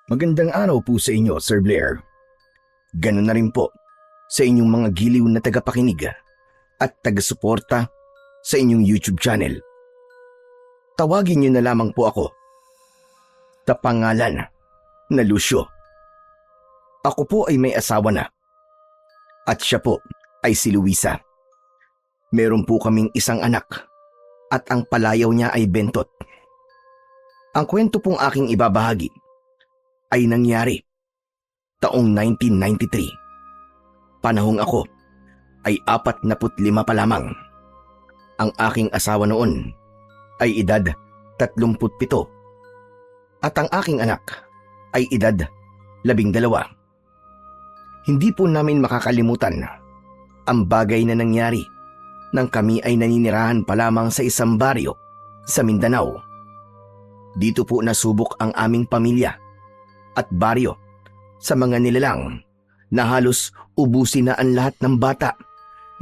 Magandang araw po sa inyo, Sir Blair. Ganun na rin po sa inyong mga giliw na tagapakinig at taga-suporta sa inyong YouTube channel. Tawagin niyo na lamang po ako sa pangalan na Lucio. Ako po ay may asawa na at siya po ay si Luisa. Meron po kaming isang anak at ang palayaw niya ay Bentot. Ang kwento pong aking ibabahagi ay nangyari taong 1993. Panahong ako ay 45 pa lamang. Ang aking asawa noon ay edad 37 at ang aking anak ay edad 12. Hindi po namin makakalimutan ang bagay na nangyari nang kami ay naninirahan pa lamang sa isang baryo sa Mindanao. Dito po nasubok ang aming pamilya at baryo sa mga nilalang na halos ubusin na ang lahat ng bata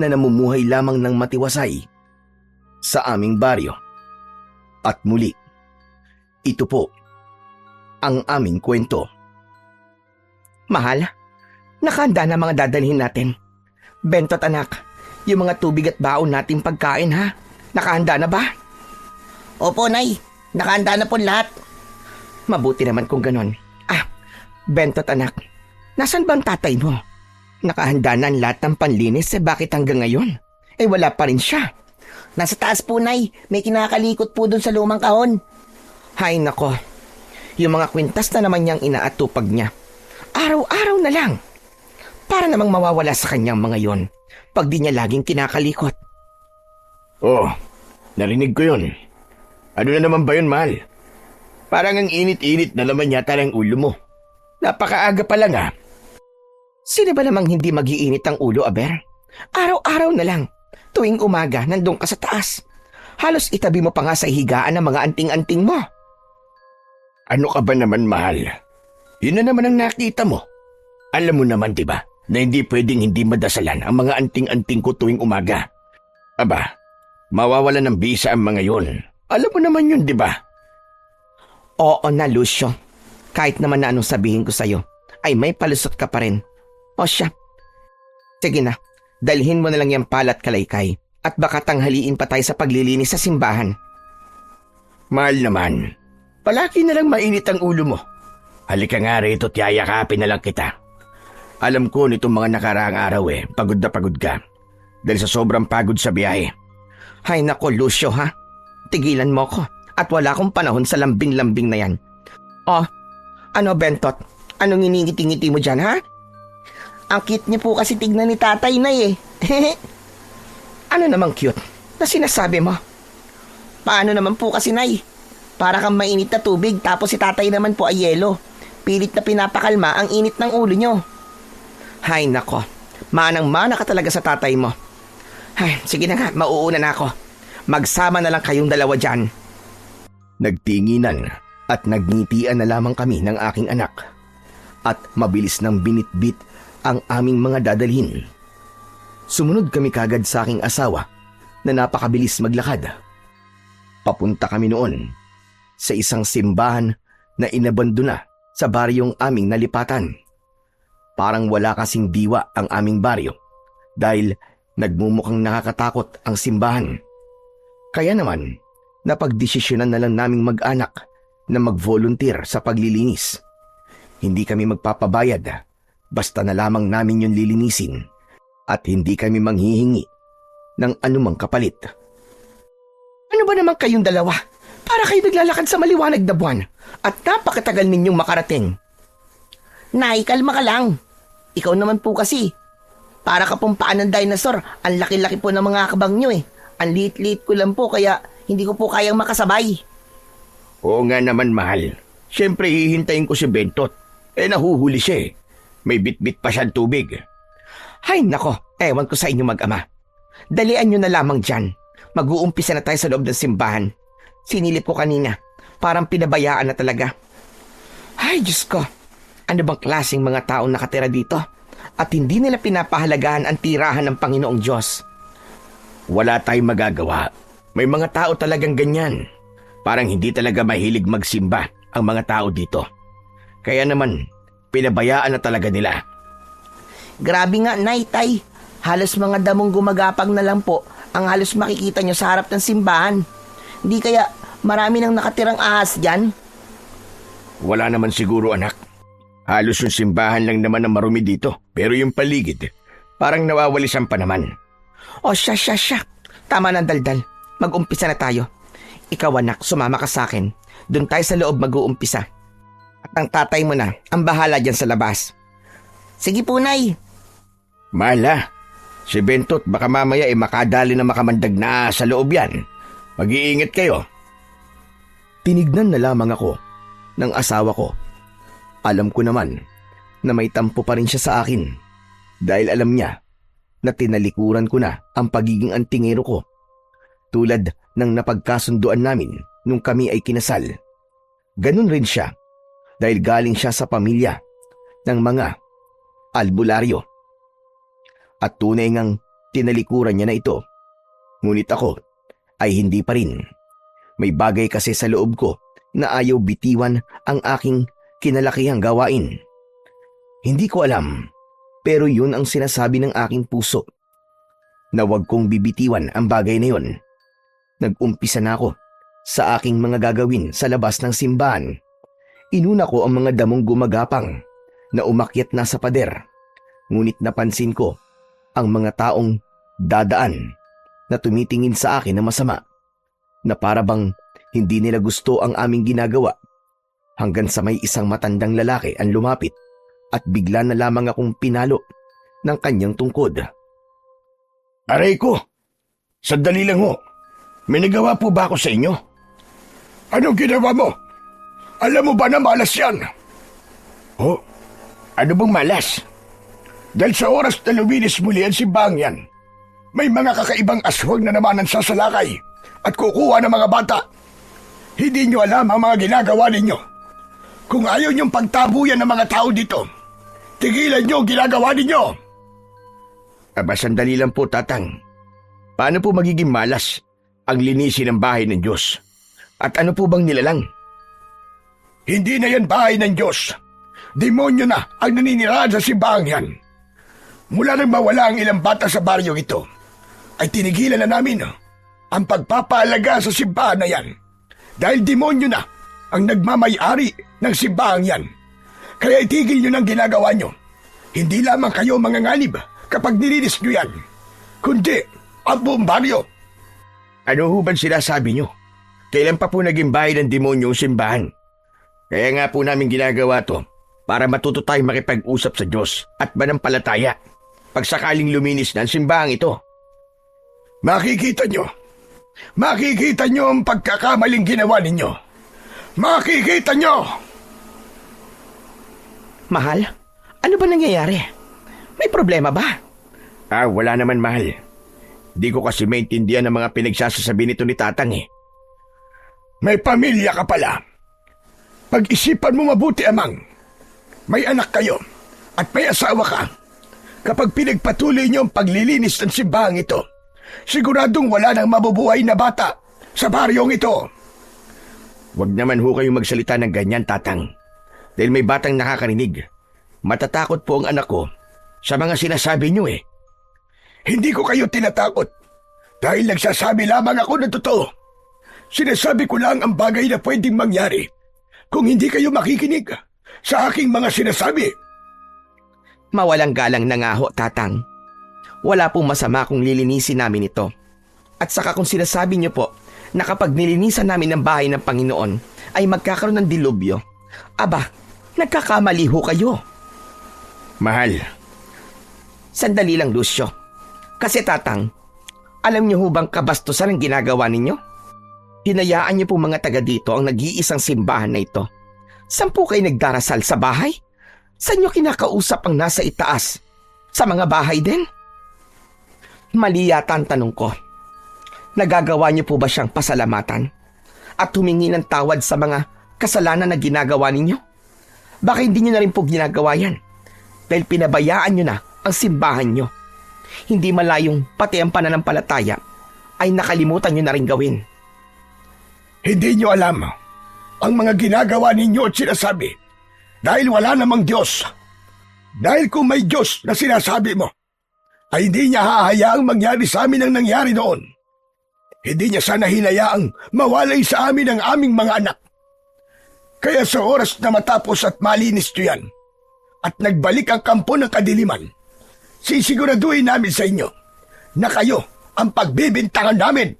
na namumuhay lamang ng matiwasay sa aming baryo. At muli, ito po ang aming kwento. Mahal, nakahanda na mga dadalhin natin. Bentot anak, yung mga tubig at baon nating pagkain ha? Nakahanda na ba? Opo, Nay. Nakahanda na po lahat. Mabuti naman kung ganon. Bentot anak, nasan ba ang tatay mo? Nakahanda na ang lahat ng panlinis bakit hanggang ngayon? Wala pa rin siya. Nasa taas po, Nay. May kinakalikot po dun sa lumang kahon. Hay nako, yung mga kwintas na naman niyang inaatupag niya. Araw-araw na lang. Para namang mawawala sa kanyang mga yon pag di niya laging kinakalikot. Oh, narinig ko yun. Ano na naman ba yun, mahal? Parang ang init-init na naman yata ng ulo mo. Napakaaga pa lang ah. Sino ba namang hindi mag-iinit ang ulo, Aber? Araw-araw na lang. Tuwing umaga, nandun ka sa taas. Halos itabi mo pa nga sa higaan ng mga anting-anting mo. Ano ka ba naman, mahal? Yun na naman ang nakita mo. Alam mo naman, di ba, na hindi pwedeng hindi madasalan ang mga anting-anting ko tuwing umaga. Aba, mawawala ng bisa ang mga yun. Alam mo naman yun, di ba? Oo na, Lucio. Kahit naman na anong sabihin ko sa'yo, ay may palusot ka pa rin. O siya. Sige na, dalhin mo na lang yung palat kalaykay at baka tanghaliin pa tayo sa paglilinis sa simbahan. Mahal naman, palagi na lang mainit ang ulo mo. Halika nga rito at yayakapin na lang kita. Alam ko nitong mga nakaraang araw pagod na pagod ka. Dahil sa sobrang pagod sa biyahe. Hay nako, Lucio ha. Tigilan mo ko at wala akong panahon sa lambing-lambing na yan. Oh, ano Bentot? Anong iningiti-ngiti mo dyan ha? Ang cute niyo po kasi tignan ni tatay, Nay Ano namang cute na sinasabi mo? Paano naman po kasi, Nay? Para kang mainit na tubig tapos si tatay naman po ay yelo. Pilit na pinapakalma ang init ng ulo nyo. Hay nako, manang-mana ka talaga sa tatay mo. Ay, sige na nga, mauuna na ako. Magsama na lang kayong dalawa dyan. Nagtinginan at nagngitian na lamang kami ng aking anak. At mabilis nang binitbit ang aming mga dadalhin. Sumunod kami kagad sa aking asawa na napakabilis maglakad. Papunta kami noon sa isang simbahan na inabandona sa baryong aming nalipatan. Parang wala kasing diwa ang aming baryo dahil nagmumukhang nakakatakot ang simbahan. Kaya naman, napagdesisyonan na lang naming mag-anak na mag-volunteer sa paglilinis. Hindi kami magpapabayad, basta na lamang namin yung lilinisin at hindi kami manghihingi ng anumang kapalit. Ano ba naman kayong dalawa? Para kayo naglalakad sa maliwanag na buwan at napakatagal ninyong makarating. Nay, kalma ka lang. Ikaw naman po kasi. Para ka pong paan ng dinosaur, ang laki-laki po ng mga kabang nyo Ang liit-liit ko lang po kaya hindi ko po kayang makasabay. Oo nga naman, mahal. Siyempre hihintayin ko si Bentot. Nahuhuli siya May bit-bit pa siyang tubig. Hay nako, ewan ko sa inyo mag-ama. Dalian nyo na lamang dyan. Mag-uumpisa na tayo sa loob ng simbahan. Sinilip ko kanina. Parang pinabayaan na talaga. Ay, Diyos ko. Ano bang klaseng mga taong nakatira dito? At hindi nila pinapahalagahan ang tirahan ng Panginoong Diyos. Wala tayong magagawa. May mga tao talagang ganyan. Parang hindi talaga mahilig magsimba ang mga tao dito. Kaya naman, pinabayaan na talaga nila. Grabe nga, Nay, Tay. Halos mga damong gumagapang na lang po ang halos makikita nyo sa harap ng simbahan. Hindi kaya marami nang nakatirang ahas dyan? Wala naman siguro, anak. Halos yung simbahan lang naman ang marumi dito. Pero yung paligid, parang nawawalisan pa naman. O siya. Tama na, Daldal. Mag-umpisa na tayo. Ikaw, anak, sumama ka sa akin. Doon tayo sa loob mag-uumpisa. At ang tatay mo na, ang bahala dyan sa labas. Sige po, Nay. Mala, si Bentot baka mamaya makadali na makamandag na sa loob yan. Mag-iingat kayo. Tinignan na lamang ako ng asawa ko. Alam ko naman na may tampo pa rin siya sa akin dahil alam niya na tinalikuran ko na ang pagiging antingero ko tulad ng napagkasunduan namin nung kami ay kinasal. Ganun rin siya dahil galing siya sa pamilya ng mga albularyo. At tunay ngang tinalikuran niya na ito. Ngunit ako ay hindi pa rin. May bagay kasi sa loob ko na ayaw bitiwan ang aking kinalakihang gawain. Hindi ko alam, pero yun ang sinasabi ng aking puso. Na wag kong bibitiwan ang bagay na yun. Nag-umpisa na ako sa aking mga gagawin sa labas ng simbahan. Inuna ko ang mga damong gumagapang na umakyat na sa pader. Ngunit napansin ko ang mga taong dadaan na tumitingin sa akin na masama, na para bang hindi nila gusto ang aming ginagawa, hanggang sa may isang matandang lalaki ang lumapit at bigla na lamang akong pinalo ng kanyang tungkod. Aray ko! Sandali lang ho. May nagawa po ba ako sa inyo? Anong ginawa mo? Alam mo ba na malas yan? Oh, ano bang malas? Dahil sa oras na luminis muli ang simbahang yan, may mga kakaibang aswang na naman ang sasalakay at kukuha ng mga bata. Hindi nyo alam ang mga ginagawa ninyo. Kung ayaw nyong pagtabuyan ng mga tao dito, tigilan nyo ang ginagawa ninyo. Aba, sandali lang po, Tatang. Paano po magiging malas ang linisin ng bahay ng Diyos? At ano po bang nilalang? Hindi na yan bahay ng Diyos. Demonyo na ang naninirahan sa simbahang yan. Mula nang mawala ang ilang bata sa baryong ito, ay tinigilan na namin ang pagpapaalaga sa simbahan na yan. Dahil demonyo na ang nagmamay-ari ng simbahang yan. Kaya itigil nyo ng ginagawa nyo. Hindi lamang kayo manganganib kapag nilinis nyo yan, kundi ang buong baryo. Ano ho ba sinasabi nyo? Kailan pa po naging bahay ng demonyo ang simbahan? Kaya nga po namin ginagawa to para matuto tayo makipag-usap sa Diyos at manampalataya pag sakaling luminis na ang simbahang ito. Makikita nyo ang pagkakamaling ginawa ninyo. Makikita nyo! Mahal, ano ba nangyayari? May problema ba? Wala naman, mahal. Di ko kasi maintindihan ang mga pinagsasasabi nito ni Tatang eh. May pamilya ka pala. Pag-isipan mo mabuti, amang. May anak kayo at may asawa ka. Kapag pinagpatuloy niyo ang paglilinis ng simbahang ito, siguradong wala nang mabubuhay na bata sa baryong ito. Huwag naman ho kayong magsalita ng ganyan, Tatang. Dahil may batang nakakarinig. Matatakot po ang anak ko sa mga sinasabi niyo eh. Hindi ko kayo tinatakot dahil nagsasabi lamang ako ng totoo. Sinasabi ko lang ang bagay na pwedeng mangyari kung hindi kayo makikinig sa aking mga sinasabi. Mawalang galang na nga ho, Tatang. Wala pong masama kung lilinisin namin ito. At saka kung sinasabi niyo po na kapag nilinisan namin ang bahay ng Panginoon ay magkakaroon ng dilubyo, aba, nagkakamali ho kayo. Mahal. Sandali lang, Lucio. Kasi, Tatang, alam niyo ho bang kabastusan ang ginagawa ninyo? Hinayaan niyo po mga taga dito ang nag-iisang simbahan na ito. Saan po kayo nagdarasal sa bahay? Saan niyo kinakausap ang nasa itaas? Sa mga bahay din? Mali yata ang tanong ko. Nagagawa niyo po ba siyang pasalamatan? At humingi ng tawad sa mga kasalanan na ginagawa ninyo? Baka hindi niyo na rin po ginagawa yan. Dahil pinabayaan niyo na ang simbahan niyo. Hindi malayong pati ang pananampalataya ay nakalimutan niyo na rin gawin. Hindi niyo alam ang mga ginagawa ninyo at sinasabi Dahil wala namang Diyos. Dahil kung may Diyos na sinasabi mo, ay hindi niya hahayaang mangyari sa amin ang nangyari noon. Hindi niya sana hinayaang mawalay sa amin ang aming mga anak. Kaya sa oras na matapos at malinis ito yan, at nagbalik ang kampo ng kadiliman, sisiguraduhin namin sa inyo na kayo ang pagbibintangan namin.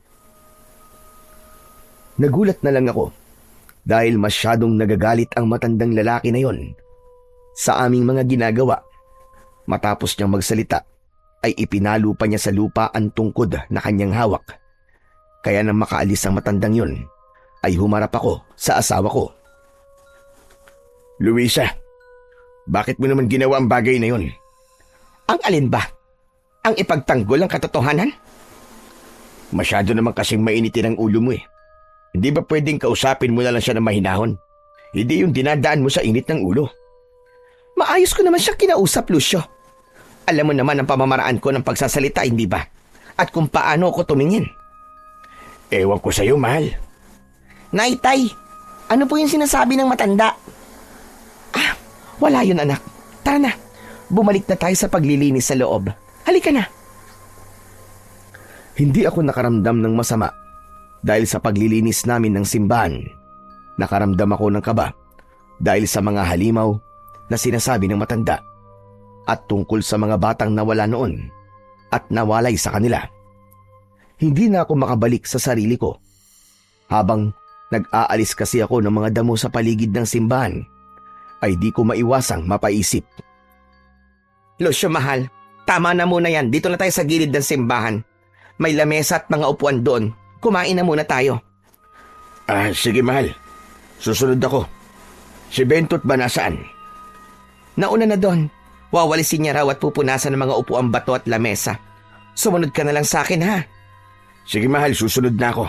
Nagulat na lang ako dahil masyadong nagagalit ang matandang lalaki na yon sa aming mga ginagawa. Matapos niyang magsalita, ay ipinalo pa niya sa lupa ang tungkod na kanyang hawak. Kaya nang makaalis ang matandang yon, ay humarap ako sa asawa ko. Luisa, bakit mo naman ginawa ang bagay na yon? Ang alin ba? Ang ipagtanggol ang katotohanan? Masyado naman kasing mainitin ang ulo mo eh. Hindi ba pwedeng kausapin mo na lang siya ng mahinahon? Hindi yung dinadaan mo sa init ng ulo. Maayos ko naman siya kinausap, Lucio. Alam mo naman ang pamamaraan ko ng pagsasalita, hindi ba? At kung paano ako tumingin. Ewan ko sa'yo, mahal. Nay, Tay, ano po yung sinasabi ng matanda? Wala yun, anak. Tara na. Bumalik na tayo sa paglilinis sa loob. Halika na. Hindi ako nakaramdam ng masama dahil sa paglilinis namin ng simbahan. Nakaramdam ako ng kaba dahil sa mga halimaw na sinasabi ng matanda at tungkol sa mga batang nawala noon at nawalay sa kanila. Hindi na ako makabalik sa sarili ko. Habang nag-aalis kasi ako ng mga damo sa paligid ng simbahan, ay di ko maiwasang mapaisip. Lucio, mahal. Tama na muna yan. Dito na tayo sa gilid ng simbahan. May lamesa at mga upuan doon. Kumain na muna tayo. Sige, mahal. Susunod ako. Si Bentot ba nasaan? Nauna na doon. Wawalisin niya raw at pupunasan ng mga upuang bato at lamesa. Sumunod ka na lang sa akin, ha? Sige, mahal. Susunod na ako.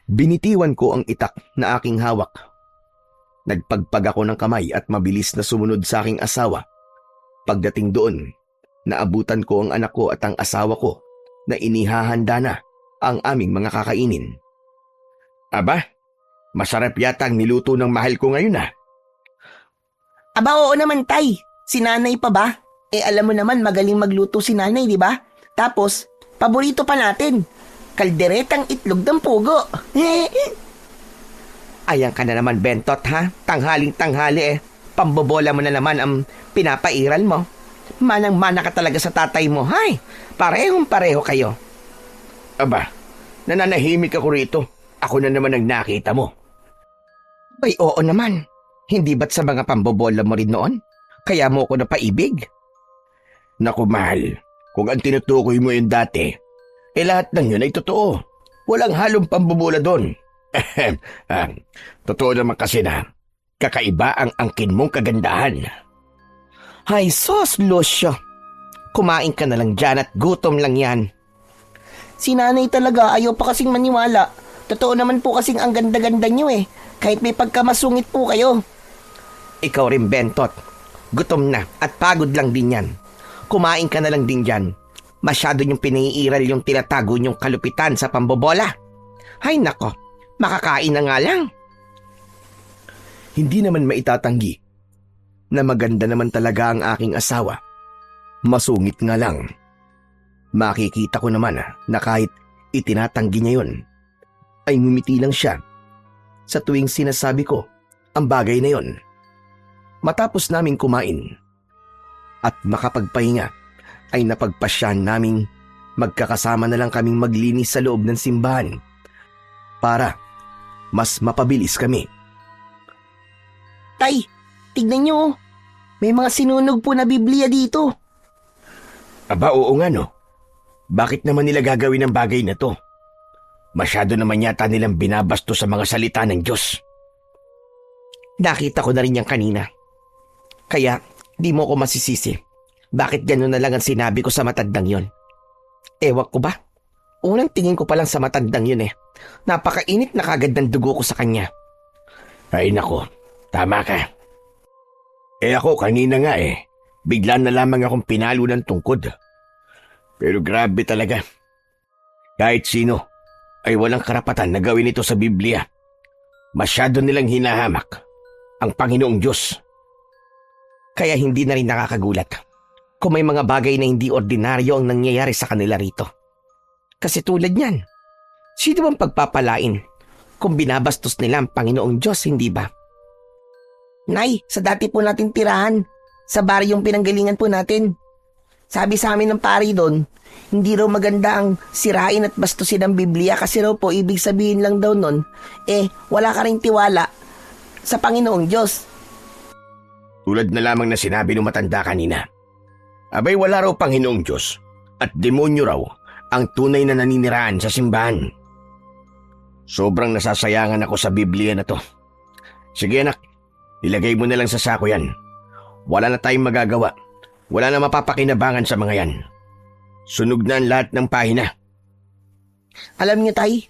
Binitiwan ko ang itak na aking hawak. Nagpagpag ako ng kamay at mabilis na sumunod sa aking asawa. Pagdating doon, naabutan ko ang anak ko at ang asawa ko na inihahanda na ang aming mga kakainin. Aba, masarap yata ang niluto ng mahal ko ngayon Aba, oo naman, Tay. Si nanay pa ba? Alam mo naman magaling magluto si nanay, di ba? Tapos, paborito pa natin. Kalderetang itlog ng pugo. Ayan ka na naman, Bentot, ha? Tanghaling-tanghali Pambobola mo na naman ang pinapairal mo. Manang-mana ka talaga sa tatay mo, hay? Parehong-pareho kayo. Aba, nananahimik ako rito. Ako na naman ang nakita mo. Ay, oo naman. Hindi ba't sa mga pambobola mo rin noon? Kaya mo ako napaibig? Naku, mahal. Kung ang tinutukoy mo yun dati, lahat ng yun ay totoo. Walang halong pambobola doon. Totoo naman kasi na kakaiba ang angkin mong kagandahan. Ay, sos, Lucio. Kumain ka na lang dyan at gutom lang yan. Si nanay talaga ayaw pa kasing maniwala. Totoo naman po kasing ang ganda-ganda niyo kahit may pagkamasungit po kayo. Ikaw rin, Bentot. Gutom na at pagod lang din yan. Kumain ka na lang din dyan. Masyado niyong pinaiiral yung tinatago niyong kalupitan sa pambobola. Ay nako, makakain na nga lang. Hindi naman maitatanggi na maganda naman talaga ang aking asawa. Masungit nga lang. Makikita ko naman na kahit itinatanggi niya yun, ay ngumiti lang siya sa tuwing sinasabi ko ang bagay na yon. Matapos naming kumain at makapagpahinga, ay napagpasyahan naming magkakasama na lang kaming maglinis sa loob ng simbahan para mas mapabilis kami. Tay, tignan niyo. May mga sinunog po na Biblia dito. Aba, oo nga no. Bakit naman nila gagawin ang bagay na to? Masyado naman yata nilang binabasto sa mga salita ng Diyos. Nakita ko na rin yan kanina. Kaya, di mo ko masisisi. Bakit gano'n na lang ang sinabi ko sa matandang yon? Ewan ko ba? Unang tingin ko pa lang sa matandang yun Napakainit na kagad ng dugo ko sa kanya. Ay nako, tama ka. Ako kanina nga bigla na lamang akong pinalo ng tungkod. Pero grabe talaga. Kahit sino ay walang karapatan na gawin ito sa Biblia. Masyado nilang hinahamak ang Panginoong Diyos. Kaya hindi na rin nakakagulat kung may mga bagay na hindi ordinaryo ang nangyayari sa kanila rito. Kasi tulad niyan, sino bang pagpapalain kung binabastos nila ang Panginoong Diyos, hindi ba? Nay, sa dati po nating tirahan, sa baryong pinanggalingan po natin. Sabi sa amin ng pari doon, hindi raw maganda ang sirain at bastusin ang Biblia kasi raw po ibig sabihin lang daw nun, wala ka ring tiwala sa Panginoong Diyos. Tulad na lamang na sinabi ng matanda kanina. Abay wala raw Panginoong Diyos at demonyo raw ang tunay na naniniraan sa simbahan. Sobrang nasasayangan ako sa Biblia na to. Sige anak, ilagay mo na lang sa sako yan. Wala na tayong magagawa. Wala na mapapakinabangan sa mga yan. Sunog na ang lahat ng pahina. Alam niyo tay,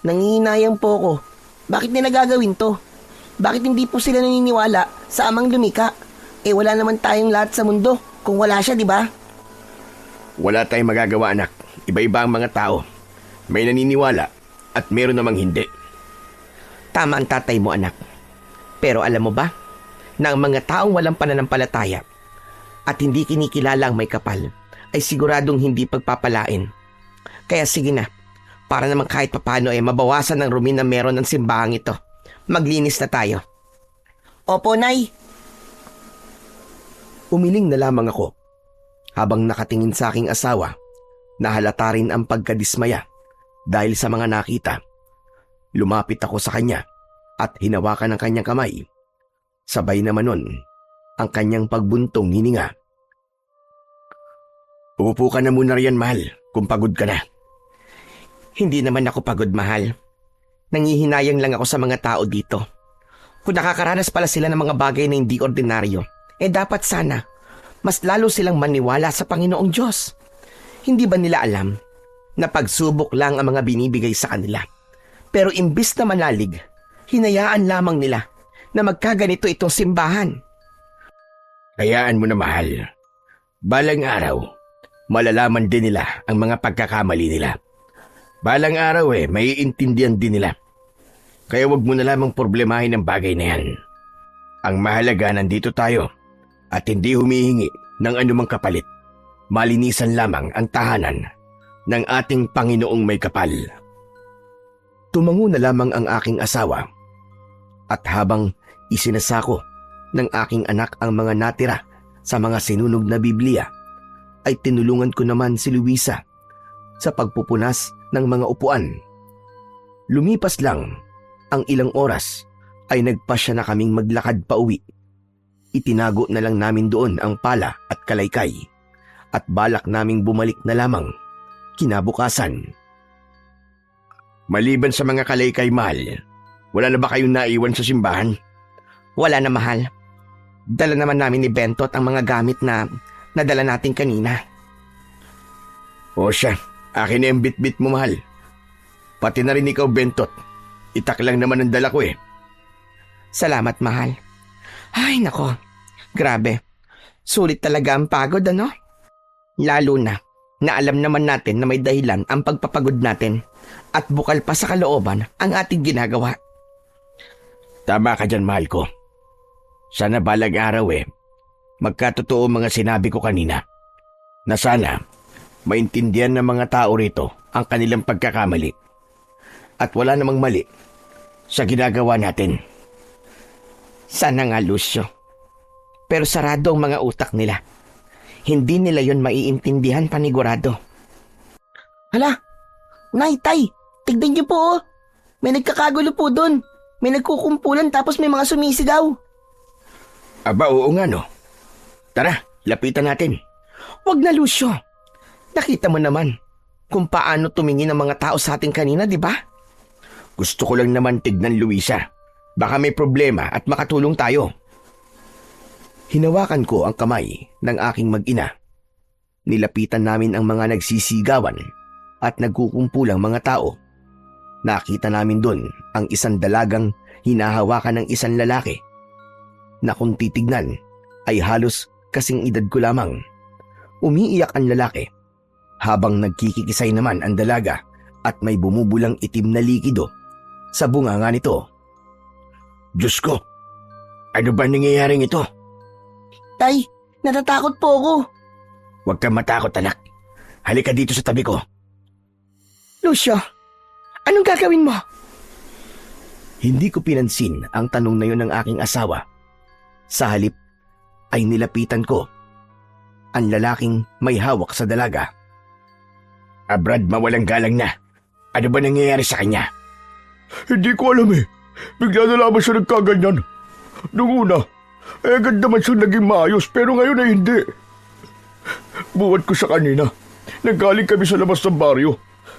nangihinayang po ako. Bakit nila gagawin to? Bakit hindi po sila naniniwala sa amang lumika? Wala naman tayong lahat sa mundo kung wala siya, di ba? Wala tayong magagawa anak. Iba-iba ang mga tao. May naniniwala at meron namang hindi. Tama ang tatay mo, anak. Pero alam mo ba na ang mga taong walang pananampalataya at hindi kinikilala ang may kapal ay siguradong hindi pagpapalain. Kaya sige na, para naman kahit papano ay mabawasan ang rumi na meron ng simbahang ito. Maglinis na tayo. Opo, Nay. Umiling na lamang ako habang nakatingin sa aking asawa na halata rin ang pagkadismaya dahil sa mga nakita. Lumapit ako sa kanya at hinawakan ang kanyang kamay. Sabay naman nun ang kanyang pagbuntong hininga. Uupo ka na muna riyan, mahal, kung pagod ka na. Hindi naman ako pagod, mahal. Nangihinayang lang ako sa mga tao dito. Kung nakakaranas pala sila ng mga bagay na hindi ordinaryo, dapat sana mas lalo silang maniwala sa Panginoong Diyos. Hindi ba nila alam na pagsubok lang ang mga binibigay sa kanila? Pero imbis na manalig, hinayaan lamang nila na magkaganito itong simbahan. Hayaan mo na, mahal. Balang araw, malalaman din nila ang mga pagkakamali nila. Balang araw maiintindihan din nila. Kaya wag mo na lamang problemahin ang bagay na yan. Ang mahalaga, nandito tayo at hindi humihingi ng anumang kapalit. Malinisan lamang ang tahanan ng ating Panginoong may kapal. Tumango na lamang ang aking asawa at habang isinasako ng aking anak ang mga natira sa mga sinunog na Biblia, ay tinulungan ko naman si Luisa sa pagpupunas ng mga upuan. Lumipas lang ang ilang oras ay nagpasya na kaming maglakad pa uwi. Itinago na lang namin doon ang pala at kalaykay at balak naming bumalik na lamang kinabukasan. Maliban sa mga kalaykay, mahal, wala na ba kayong naiwan sa simbahan? Wala na, mahal. Dala naman namin ni Bentot ang mga gamit na nadala natin kanina. O siya, akin na yung bit-bit mo, mahal. Pati na rin ikaw, Bentot. Itak lang naman ang dala ko Salamat, mahal. Ay, nako. Grabe. Sulit talaga ang pagod, ano? Lalo na alam naman natin na may dahilan ang pagpapagod natin at bukal pa sa kalooban ang ating ginagawa. Tama ka dyan, mahal ko. Sana balag araw magkatotoo mga sinabi ko kanina. Na sana maintindihan ng mga tao rito ang kanilang pagkakamali. At wala namang mali sa ginagawa natin. Sana nga, Lucio. Pero sarado ang mga utak nila. Hindi nila yon maiintindihan panigurado. Hala, Nay, Tay, tignan niyo po May nagkakagulo po doon. May nagkukumpulan tapos may mga sumisigaw. Aba, oo nga no. Tara, lapitan natin. Wag na, Lucio. Nakita mo naman kung paano tumingin ang mga tao sa atin kanina, di ba? Gusto ko lang naman tignan, Luisa. Baka may problema at makatulong tayo. Hinawakan ko ang kamay ng aking mag-ina. Nilapitan namin ang mga nagsisigawan at nagkukumpulang mga tao. Nakita namin doon ang isang dalagang hinahawakan ng isang lalaki na kung titignan ay halos kasing edad ko lamang. Umiiyak ang lalaki habang nagkikikisay naman ang dalaga at may bumubulang itim na likido sa bunganga nito. Diyos ko, Ano ba nangyayaring ito? Tay, natatakot po ako. Huwag kang matakot, anak. Halika dito sa tabi ko. Lucio, anong gagawin mo? Hindi ko pinansin ang tanong na yun ng aking asawa. Sa halip ay nilapitan ko ang lalaking may hawak sa dalaga. Brad, mawalang galang na. Ano ba nangyayari sa kanya? Hindi ko alam eh. Bigla na lamang siya nagkaganyan. Nung una, agad naman siya naging maayos pero ngayon ay hindi. Buwan ko siya kanina. Nanggaling kami sa labas ng baryo.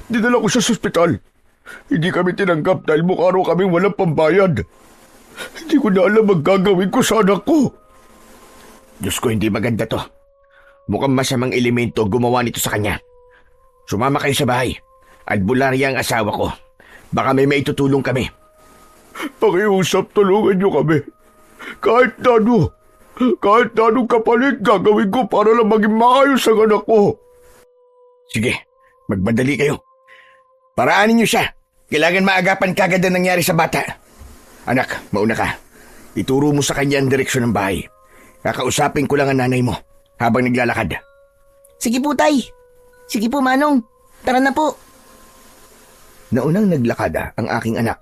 Dinala ko siya sa ospital. Hindi kami tinanggap dahil mukha raw kaming walang pambayad. Hindi ko na alam ang gagawin ko sa anak ko. Diyos ko, hindi maganda to. Mukhang masamang elemento gumawa nito sa kanya. Sumama kayo sa bahay. Albularya ang asawa ko. Baka may maitutulong kami. Pakiusap, tulungan niyo kami. Kahit na anong kapalit gagawin ko para lang maging maayos ang anak ko. Sige, magmadali kayo. Paraanin niyo siya. Kailangan maagapan kagad ang nangyari sa bata. Anak, mauna ka. Ituro mo sa kanya ang direksyon ng bahay. Kakausapin ko lang ang nanay mo habang naglalakad. Sige po, Tay. Sige po, Manong. Tara na po. Naunang naglakad ang aking anak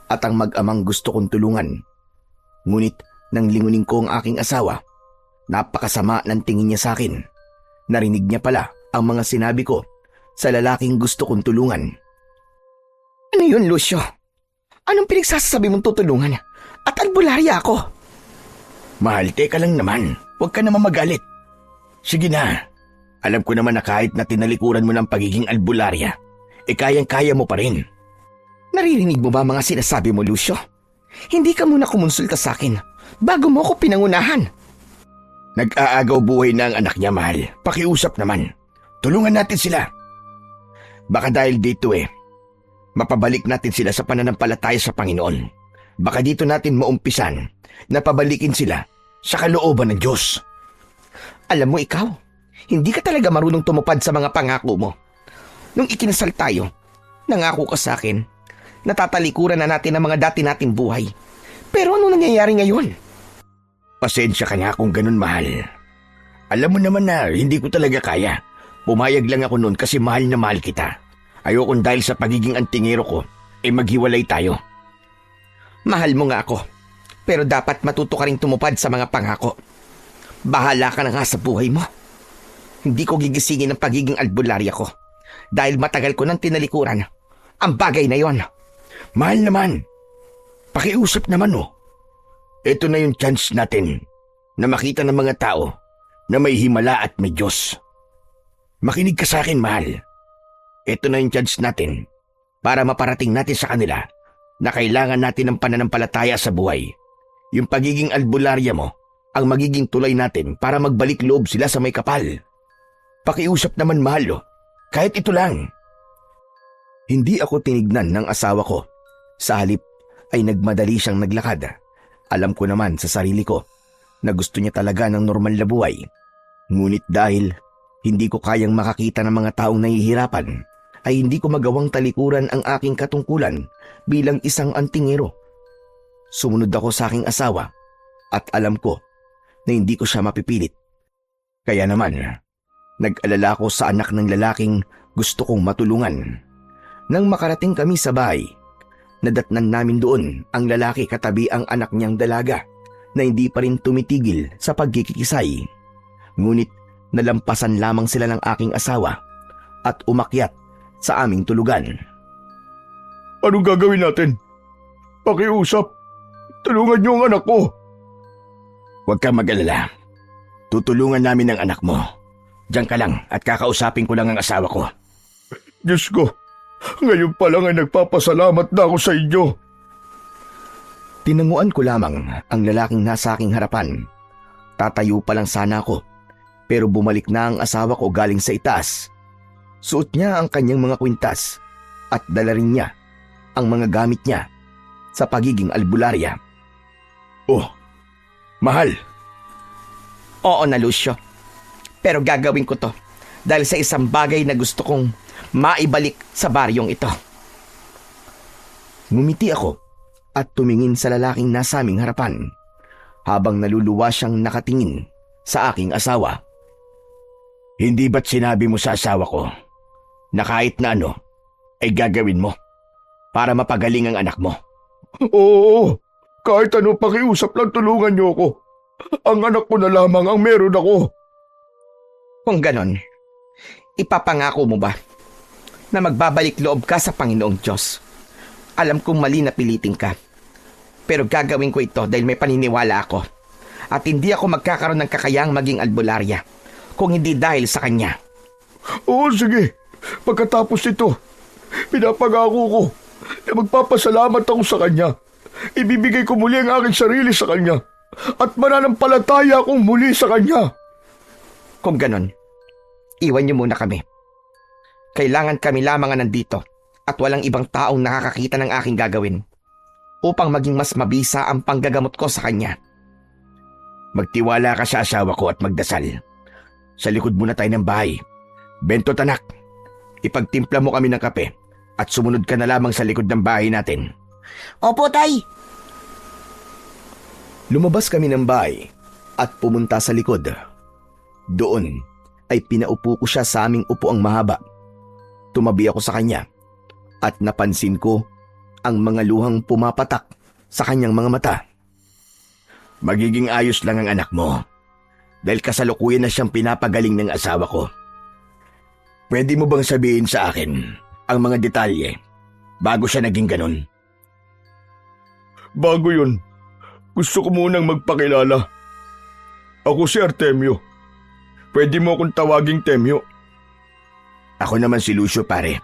at ang mag-amang gusto kong tulungan. Ngunit nang lingunin ko ang aking asawa, napakasama ng tingin niya sa akin. Narinig niya pala ang mga sinabi ko sa lalaking gusto kong tulungan. Ano yun, Lucio? Anong pinagsasabi mong tutulungan? At albularya ako. Mahal, teka lang naman. Huwag ka naman magalit. Sige na. Alam ko naman na kahit na tinalikuran mo ng pagiging albularya, kayang-kaya mo pa rin. Naririnig mo ba mga sinasabi mo, Lucio? Hindi ka muna kumonsulta sa akin bago mo ako pinangunahan. Nag-aagaw buhay na ang anak niya, mahal. Pakiusap naman. Tulungan natin sila. Baka dahil dito mapabalik natin sila sa pananampalataya sa Panginoon. Baka dito natin maumpisan na pabalikin sila sa kalooban ng Diyos. Alam mo ikaw, hindi ka talaga marunong tumupad sa mga pangako mo. Nung ikinasal tayo, nangako ka sa akin, natatalikuran na natin ang mga dati nating buhay. Pero ano nangyayari ngayon? Pasensya ka na kung ganun, mahal. Alam mo naman na hindi ko talaga kaya. Pumayag lang ako noon kasi mahal na mahal kita. Ayokong dahil sa pagiging antingero ko, maghiwalay tayo. Mahal mo nga ako, pero dapat matuto ka rin tumupad sa mga pangako. Bahala ka na nga sa buhay mo. Hindi ko gigisingin ang pagiging albularya ko dahil matagal ko nang tinalikuran ang bagay na yon. Mahal naman. Pakiusap naman Ito na yung chance natin na makita ng mga tao na may himala at may Diyos. Makinig ka sa akin, mahal. Ito na yung chance natin para maparating natin sa kanila na kailangan natin ng pananampalataya sa buhay. Yung pagiging albularya mo ang magiging tulay natin para magbalik loob sila sa may kapal. Pakiusap naman, mahal, kahit ito lang. Hindi ako tinignan ng asawa ko. Sa halip ay nagmadali siyang naglakad. Alam ko naman sa sarili ko na gusto niya talaga ng normal na buhay. Ngunit dahil hindi ko kayang makakita ng mga taong nahihirapan, ay hindi ko magawang talikuran ang aking katungkulan bilang isang antingero. Sumunod ako sa aking asawa at alam ko na hindi ko siya mapipilit. Kaya naman, nag-alala ko sa anak ng lalaking gusto kong matulungan. Nang makarating kami sa bahay, nadatnan namin doon ang lalaki katabi ang anak niyang dalaga na hindi pa rin tumitigil sa pagkikisay. Ngunit nalampasan lamang sila ng aking asawa at umakyat sa aming tulugan. Anong gagawin natin? Pakiusap. Tulungan niyo ang anak ko. Huwag kang mag-alala. Tutulungan namin ang anak mo. Diyan ka lang at kakausapin ko lang ang asawa ko. Diyos ko, ngayon pa lang ay nagpapasalamat na ako sa inyo. Tinanguan ko lamang ang lalaking nasa aking harapan. Tatayo pa lang sana ako, pero bumalik na ang asawa ko galing sa itaas. Suot niya ang kanyang mga kwintas at dala rin niya ang mga gamit niya sa pagiging albularya. Oh, mahal. Oo na, Lucio. Pero gagawin ko to dahil sa isang bagay na gusto kong maibalik sa baryong ito. Ngumiti ako at tumingin sa lalaking nasa aming harapan. habang naluluwa siyang nakatingin sa aking asawa. Hindi ba't sinabi mo sa asawa ko na kahit na ano ay gagawin mo para mapagaling ang anak mo? Oo, kahit ano pakiusap lang tulungan niyo ako. Ang anak ko na lamang ang meron ako. Kung ganon, ipapangako mo ba na magbabalik loob ka sa Panginoong Diyos? Alam kong mali na pilitin ka, pero gagawin ko ito dahil may paniniwala ako at hindi ako magkakaroon ng kakayang maging albularya kung hindi dahil sa Kanya. Oo, sige. Pagkatapos nito, pinapangako ko na magpapasalamat ako sa Kanya. Ibibigay ko muli ang aking sarili sa Kanya at mananampalataya akong muli sa Kanya. Kung ganon, iwan niyo muna kami. Kailangan kami lamang ang nandito at walang ibang taong nakakakita ng aking gagawin upang maging mas mabisa ang panggagamot ko sa Kanya. Magtiwala ka sa asawa ko at magdasal. Sa likod muna tayo ng bahay. Bentot anak, ipagtimpla mo kami ng kape at sumunod ka na lamang sa likod ng bahay natin. Opo, Tay. Lumabas kami ng bahay at pumunta sa likod. Doon ay pinaupo ko siya sa aming upuang mahaba. Tumabi ako sa kanya at napansin ko ang mga luhang pumapatak sa kanyang mga mata. Magiging ayos lang ang anak mo dahil kasalukuyan na siyang pinapagaling ng asawa ko. Pwede mo bang sabihin sa akin ang mga detalye bago siya naging ganun? Bago yun, gusto ko munang magpakilala. Ako si Artemio. Pwede mo akong tawaging Temyo. Ako naman si Lucio, pare.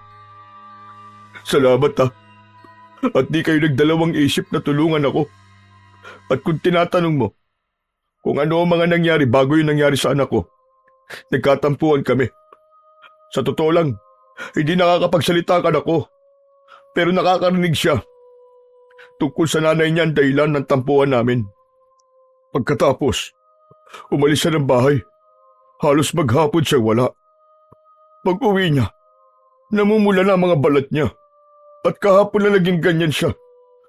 Salamat ha. At di kayo nagdalawang isip na tulungan ako. At kung tinatanong mo kung ano ang mga nangyari bago yung nangyari sa anak ko, nagkatampuan kami. Sa totoo lang, hindi nakakapagsalita ang anak ko. Pero nakakarinig siya tungkol sa nanay niya ang dahilan ng tampuan namin. Pagkatapos, umalis siya ng bahay. Halos maghapon siya wala. Pag-uwi niya, namumula na ang mga balat niya. At kahapon na naging ganyan siya.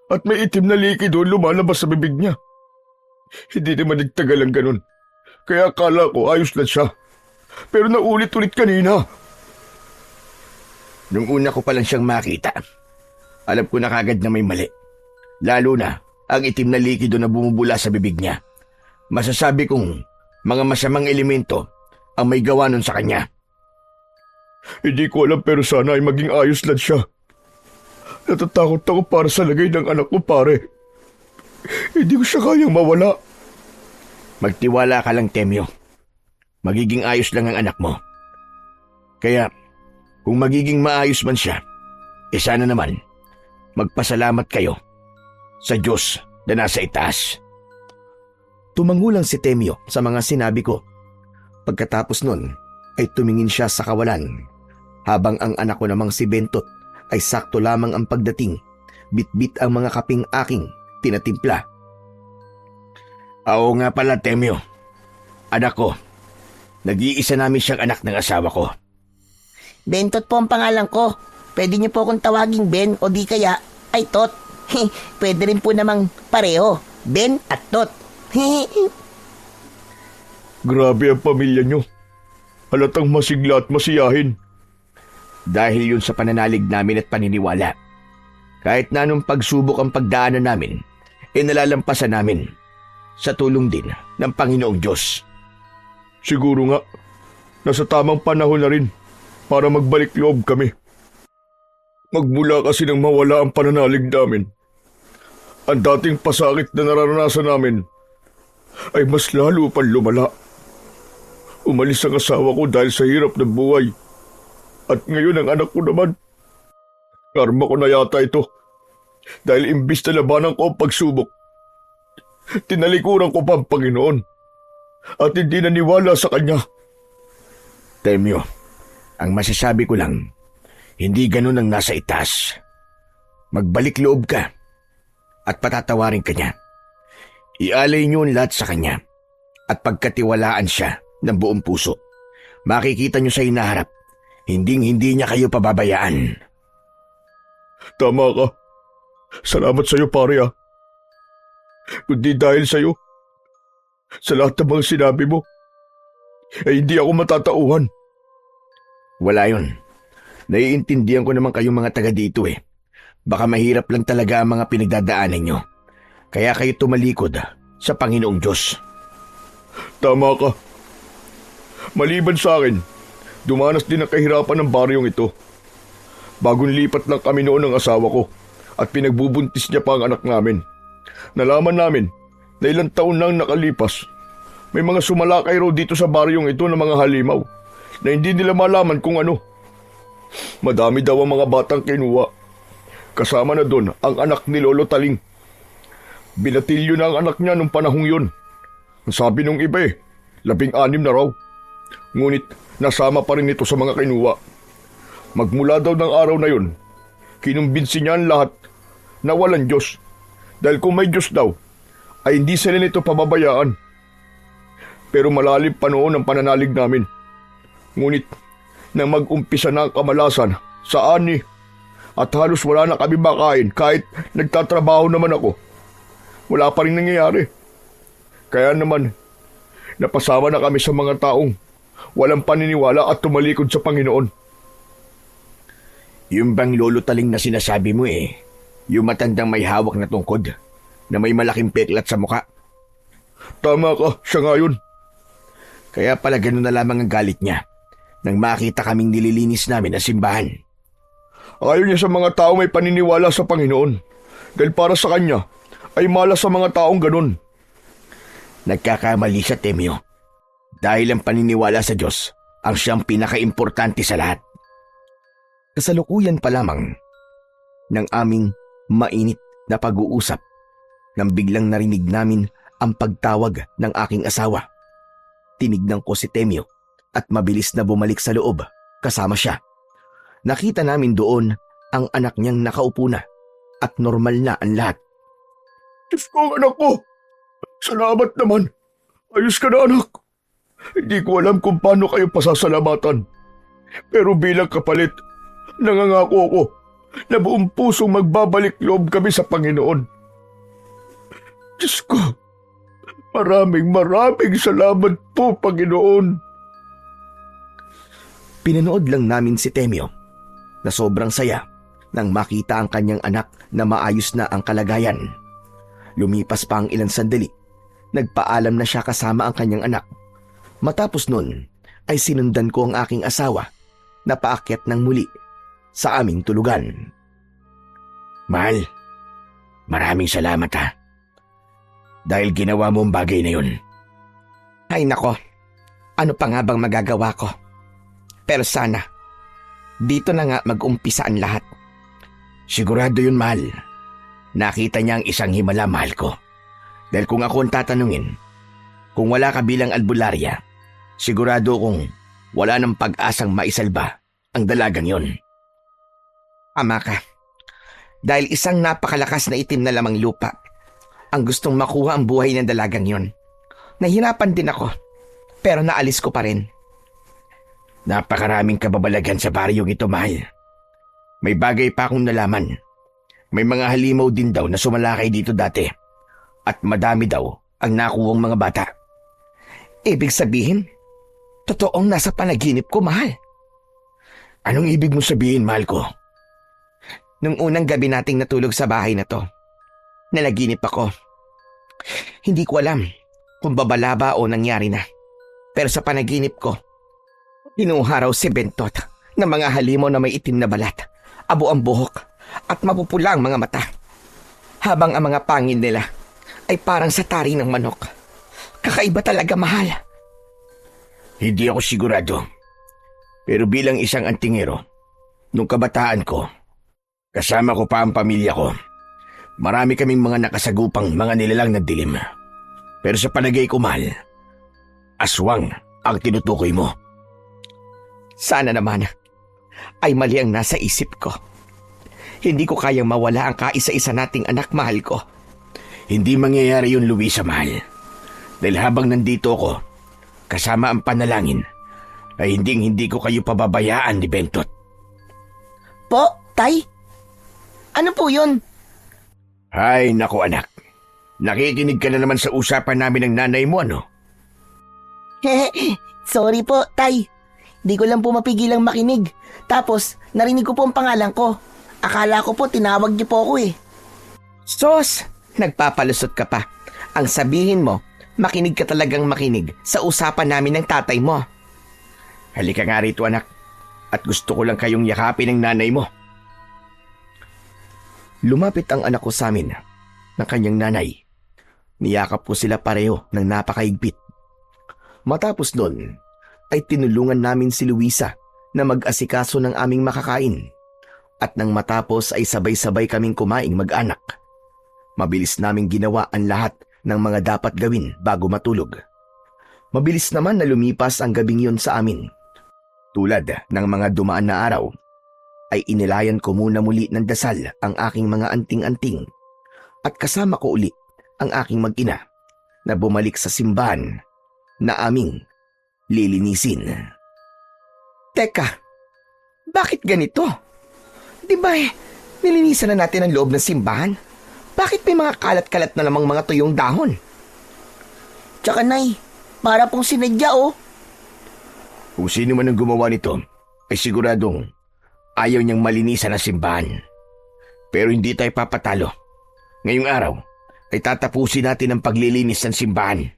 At may itim na liki doon lumalabas sa bibig niya. Hindi naman nagtagal ang ganun. Kaya akala ko ayos na siya. Pero naulit-ulit kanina. Nung una ko pa lang siyang makita, alam ko na kagad na may mali. Lalo na ang itim na likido na bumubula sa bibig niya. Masasabi kong mga masamang elemento ang may gawa nun sa kanya. Hindi ko alam pero sana ay maging ayos lang siya. Natatakot ako para sa lagay ng anak ko, pare. Hindi ko siya kayang mawala. Magtiwala ka lang, Temyo. Magiging ayos lang ang anak mo. Kaya, kung magiging maayos man siya, sana naman, magpasalamat kayo sa Diyos na nasa itaas. Tumangulang si Temyo sa mga sinabi ko. Pagkatapos nun, ay tumingin siya sa kawalan, habang ang anak ko namang si Bentot ay sakto lamang ang pagdating, bit-bit ang mga kaping aking tinatimpla. Oo nga pala, Temyo. Anak ko, nag-iisa namin siyang anak ng asawa ko. Bentot po ang pangalan ko. Pwede niyo po akong tawaging Ben o di kaya ay Tot. Pwede rin po namang pareho, Ben at Tot. Grabe ang pamilya niyo. Halatang masigla at masiyahin. Dahil yun sa pananalig namin at paniniwala. Kahit na anong pagsubok ang pagdaanan namin, nalalampasan namin sa tulong din ng Panginoong Diyos. Siguro nga, nasa tamang panahon na rin para magbalik loob kami. Magmula kasi nang mawala ang pananalig namin, ang dating pasakit na nararanasan namin ay mas lalo pang lumala. Umalis ang asawa ko dahil sa hirap ng buhay. At ngayon ang anak ko naman. Karma ko na yata ito. Dahil imbis na labanan ko ang pagsubok, tinalikuran ko pa ang Panginoon. At hindi naniwala sa Kanya. Temyo, ang masasabi ko lang, hindi ganun ang nasa itaas. Magbalik loob ka at patatawarin ka niya. Ialay niyo ang lahat sa Kanya at pagkatiwalaan siya ng buong puso. Makikita niyo sa hinaharap, hinding-hindi niya kayo pababayaan. Tama ka. Salamat sa iyo, pare. Kundi dahil sa iyo, Sa lahat ng mga sinabi mo, hindi ako matatauhan. Wala yun. Naiintindihan ko naman kayong mga taga dito eh. Baka mahirap lang talaga ang mga pinagdadaanan nyo. Kaya kayo tumalikod sa Panginoong Diyos. Tama ka. Maliban sa akin, dumanas din ang kahirapan ng baryong ito. Bagong lipat lang kami noon ng asawa ko at pinagbubuntis niya pa ang anak namin. Nalaman namin na ilang taon nang nakalipas, may mga sumalakay raw dito sa baryong ito ng mga halimaw na hindi nila malaman kung ano. Madami daw ang mga batang kinuha. Kasama na doon ang anak ni Lolo Taling. Binatilyo na ang anak niya nung panahong yun. Ang sabi nung iba 16 na raw. Ngunit nasama pa rin ito sa mga kinuha. Magmula daw ng araw na yun, kinumbinsi niya ang lahat na walang Diyos. Dahil kung may Diyos daw, ay hindi sila nito pababayaan. Pero malalim pa noon ang pananalig namin. Ngunit nang mag-umpisa na ang kamalasan sa ani at halos wala na kami makain kahit nagtatrabaho naman ako, wala pa rin nangyayari. Kaya naman, napasama na kami sa mga taong walang paniniwala at tumalikod sa Panginoon. Yung bang Lolo Taling na sinasabi mo yung matandang may hawak na tungkod na may malaking peklat sa muka. Tama ka, siya nga yun. Kaya pala ganun na lamang ang galit niya nang makita kaming nililinis namin ang simbahan. Ayaw niya sa mga tao may paniniwala sa Panginoon dahil para sa kanya ay malas sa mga taong ganun. Nagkakamali siya, Temyo. Dahil ang paniniwala sa Diyos ang siyang pinakaimportante sa lahat. Kasalukuyan pa lamang ng aming mainit na pag-uusap nang biglang narinig namin ang pagtawag ng aking asawa. Tinignan ko si Temyo at mabilis na bumalik sa loob kasama siya. Nakita namin doon ang anak niyang nakaupo na at normal na ang lahat. Diyos ko, anak ko! Salamat naman! Ayos ka na, anak! Hindi ko alam kung paano kayo pasasalamatan. Pero bilang kapalit, nangangako ako na buong pusong magbabalik loob kami sa Panginoon. Diyos ko, maraming salamat po, Panginoon. Pinanood lang namin si Temyo na sobrang saya nang makita ang kanyang anak na maayos na ang kalagayan. Lumipas pa ang ilang sandali, nagpaalam na siya kasama ang kanyang anak. Matapos nun ay sinundan ko ang aking asawa na paakyat ng muli sa aming tulugan. Mahal, maraming salamat ha. Dahil ginawa mo ang bagay na yun. Ay nako, ano pa nga bang magagawa ko? Pero sana, dito na nga mag-umpisa ang lahat. Sigurado yun, mahal. Nakita niya ang isang himala, mahal ko. Dahil kung ako ang tatanungin, kung wala ka bilang albularya, sigurado kong wala ng pag-asang maisalba ang dalagang yon. Ama ka, dahil isang napakalakas na itim na lamang lupa ang gustong makuha ang buhay ng dalagang yon. Nahirapan din ako, pero naalis ko pa rin. Napakaraming kababalagan sa baryong ito, mahal. May bagay pa akong nalaman. May mga halimaw din daw na sumalakay dito dati. At madami daw ang nakuwang mga bata. Ibig sabihin, totoong nasa panaginip ko, mahal. Anong ibig mo sabihin, mahal ko? Nung unang gabi nating natulog sa bahay na to, nalaginip ako. Hindi ko alam kung babalaba o nangyari na. Pero sa panaginip ko, kinuha raw si Bentot ng mga halimaw na may itim na balat, abo ang buhok at mapupula ang mga mata. Habang ang mga pangil nila ay parang sa tari ng manok. Kakaiba talaga, mahal. Hindi ako sigurado. Pero bilang isang antingero, nung kabataan ko, kasama ko pa ang pamilya ko, marami kaming mga nakasagupang mga nilalang na dilim. Pero sa palagay ko, mahal, aswang ang tinutukoy mo. Sana naman ay mali ang nasa isip ko. Hindi ko kayang mawala ang kaisa-isa nating anak, mahal ko. Hindi mangyayari yun, Luisa, mahal. Dahil habang nandito ako, kasama ang panalangin, ay hindi ko kayo pababayaan ni Bentot. Po, Tay? Ano po yun? Ay, naku anak. Nakikinig ka na naman sa usapan namin ng nanay mo, ano? Sorry po, Tay. Di ko lang po mapigilang makinig. Tapos, narinig ko po ang pangalan ko. Akala ko po tinawag niyo po ako eh. Sos, nagpapalusot ka pa. Ang sabihin mo, makinig ka talagang makinig sa usapan namin ng tatay mo. Halika nga rito anak, at gusto ko lang kayong yakapin ng nanay mo. Lumapit ang anak ko sa amin ng kanyang nanay. Niyakap ko sila pareho ng napakaigpit. Matapos nun, ay tinulungan namin si Luisa na mag-asikaso ng aming makakain. At nang matapos ay sabay-sabay kaming kumaing mag-anak. Mabilis naming ginawa ang lahat ng mga dapat gawin bago matulog. Mabilis naman na lumipas ang gabing yun sa amin. Tulad ng mga dumaan na araw, ay inilayan ko muna muli ng dasal ang aking mga anting-anting at kasama ko uli ang aking mag-ina na bumalik sa simbahan na aming lilinisin. Teka, bakit ganito? Di ba nilinisan na natin ang loob ng simbahan? Bakit may mga kalat-kalat na namang mga tuyong dahon? Tsaka Nay, para pong sinadya oh. Kung sino man ang gumawa nito, ay siguradong ayaw niyang malinisan ang simbahan. Pero hindi tayo papatalo. Ngayong araw, ay tatapusin natin ang paglilinis ng simbahan.